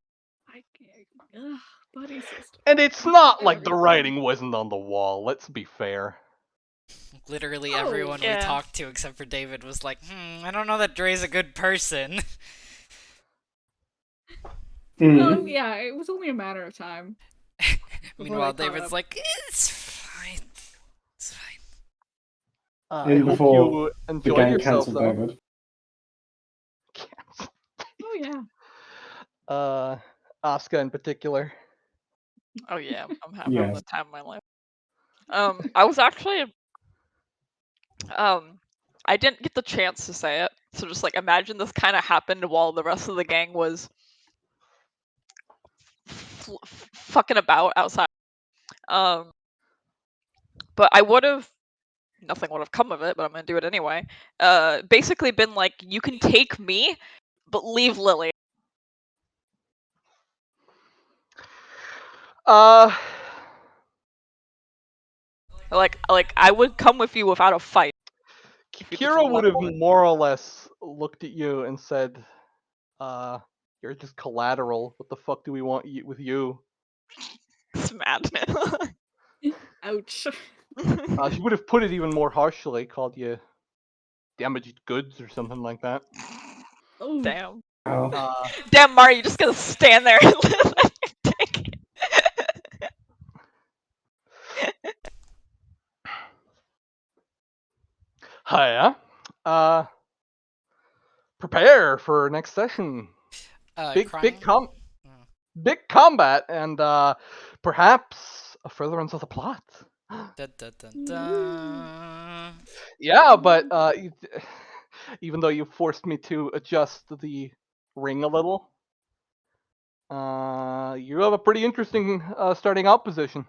I can't. Ugh, buddy system. And it's I not forget like the everything. writing wasn't on the wall, let's be fair. Literally Oh, everyone we yeah. talked to except for David was like, I don't know that Dre's a good person. Well, yeah, it was only a matter of time. Meanwhile, they caught David's up. like, it's fine. It's fine. I And hope before you The enjoyed gang yourself, cancelled though. David. Oh yeah. Asuka in particular. Oh yeah, I'm having Yeah. the time of my life. I was actually I didn't get the chance to say it, so just like imagine this kind of happened while the rest of the gang was fucking about outside. But I would have nothing would have come of it, but I'm gonna do it anyway. Basically been like, you can take me, but leave Lily. Uh, Like I would come with you without a fight. If you just Kira would left have Lily. more or less looked at you and said, you're just collateral. What the fuck do we want with you? It's mad. Ouch. She would have put it even more harshly, called you damaged goods or something like that. Oh. Damn. Oh. Damn, Mario, you just gonna stand there and let you take it. Hiya. Prepare for next session. Big Crying? big combat and perhaps a furtherance of the plot. Dun, dun, dun, dun. Yeah, but even though you forced me to adjust the ring a little, you have a pretty interesting starting out position.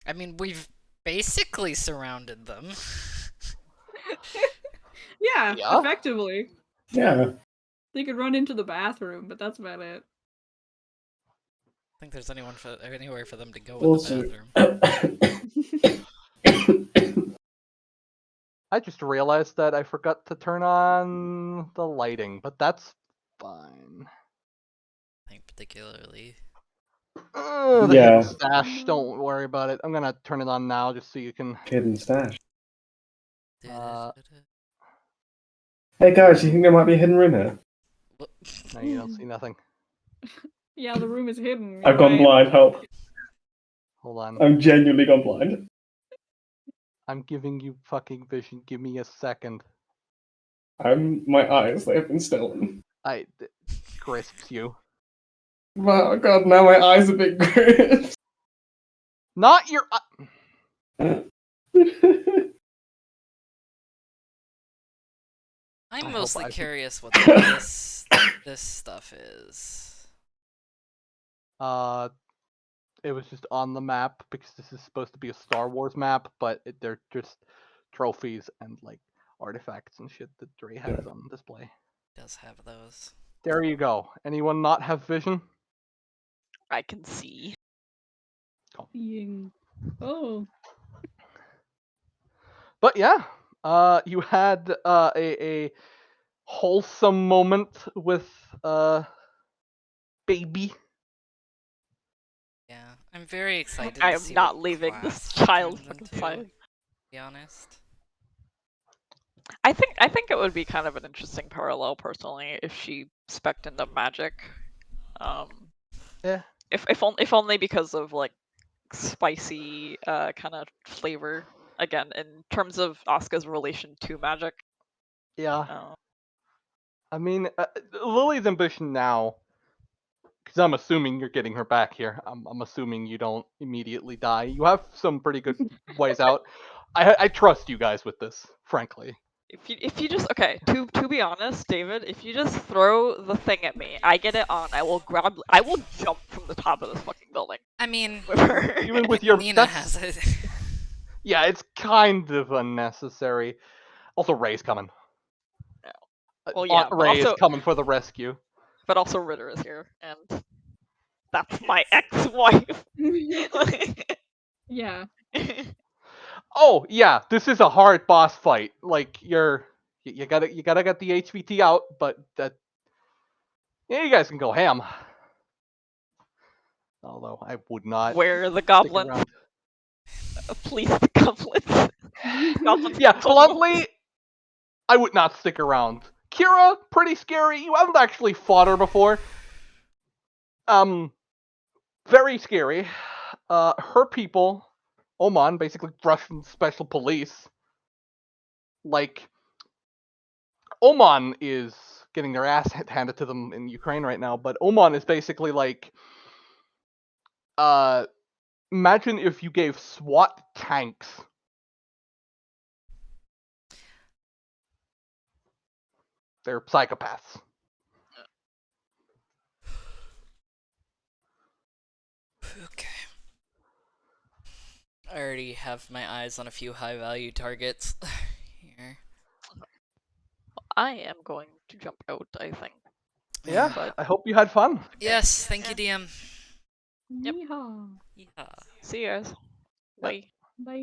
I mean, we've basically surrounded them. Yeah, Yeah. effectively. Yeah. They could run into the bathroom, but that's about it. I think there's anywhere for them to go Also- in the bathroom. I just realized that I forgot to turn on the lighting, but that's fine. I think particularly. The Yeah. hidden stash, don't worry about it. I'm gonna turn it on now just so you can. Hidden stash. Uh, Hey guys, you think there might be a hidden room here? No, you don't see nothing. Yeah, the room is hidden. I've gone right? blind, help. Hold on. I'm genuinely gone blind. I'm giving you fucking vision. Give me a second. My eyes, they've been stolen. Crisps you. Wow, god, now my eyes are big grips. Not your. I'm hope mostly I- curious what this stuff is. It was just on the map because this is supposed to be a Star Wars map, but they're just trophies and like artifacts and shit that Dre has on display. Does have those. There you go. Anyone not have vision? I can see. Seeing. Oh. But yeah, you had a wholesome moment with baby. Yeah, I'm very excited I to am see not what leaving class this she child turns fucking into, side. to be honest. I think it would be kind of an interesting parallel, personally, if she spec'd into magic. Yeah. If only because of like spicy kind of flavor. Again, in terms of Asuka's relation to magic. Yeah. I mean, Lily's ambition now, because I'm assuming you're getting her back here. I'm assuming you don't immediately die. You have some pretty good ways out. I trust you guys with this, frankly. If you just okay, to be honest, David, if you just throw the thing at me, I get it on. I will jump from the top of this fucking building. I mean, with her. Even with your Nina that's- has it. Yeah, it's kind of unnecessary. Also, Ray's coming. Well, yeah, Aunt but Ray also- is coming for the rescue. But also Ritter is here, and that's my ex-wife. Yeah. Oh yeah, this is a hard boss fight. Like you gotta get the HVT out, but that yeah, you guys can go ham. Although I would not Where are the stick goblins? around. Please, the goblins. Goblins Yeah, can go bluntly, I would not stick around. Kira, pretty scary. You haven't actually fought her before. Very scary. Her people, Oman, basically Russian special police. Like, Oman is getting their ass handed to them in Ukraine right now, but Oman is basically like, imagine if you gave SWAT tanks. They're psychopaths. Okay. I already have my eyes on a few high value targets here. I am going to jump out, I think. Yeah, But I hope you had fun. Yes, thank you, DM. Yep. Yeehaw. Yeah. see you guys. Bye. Bye.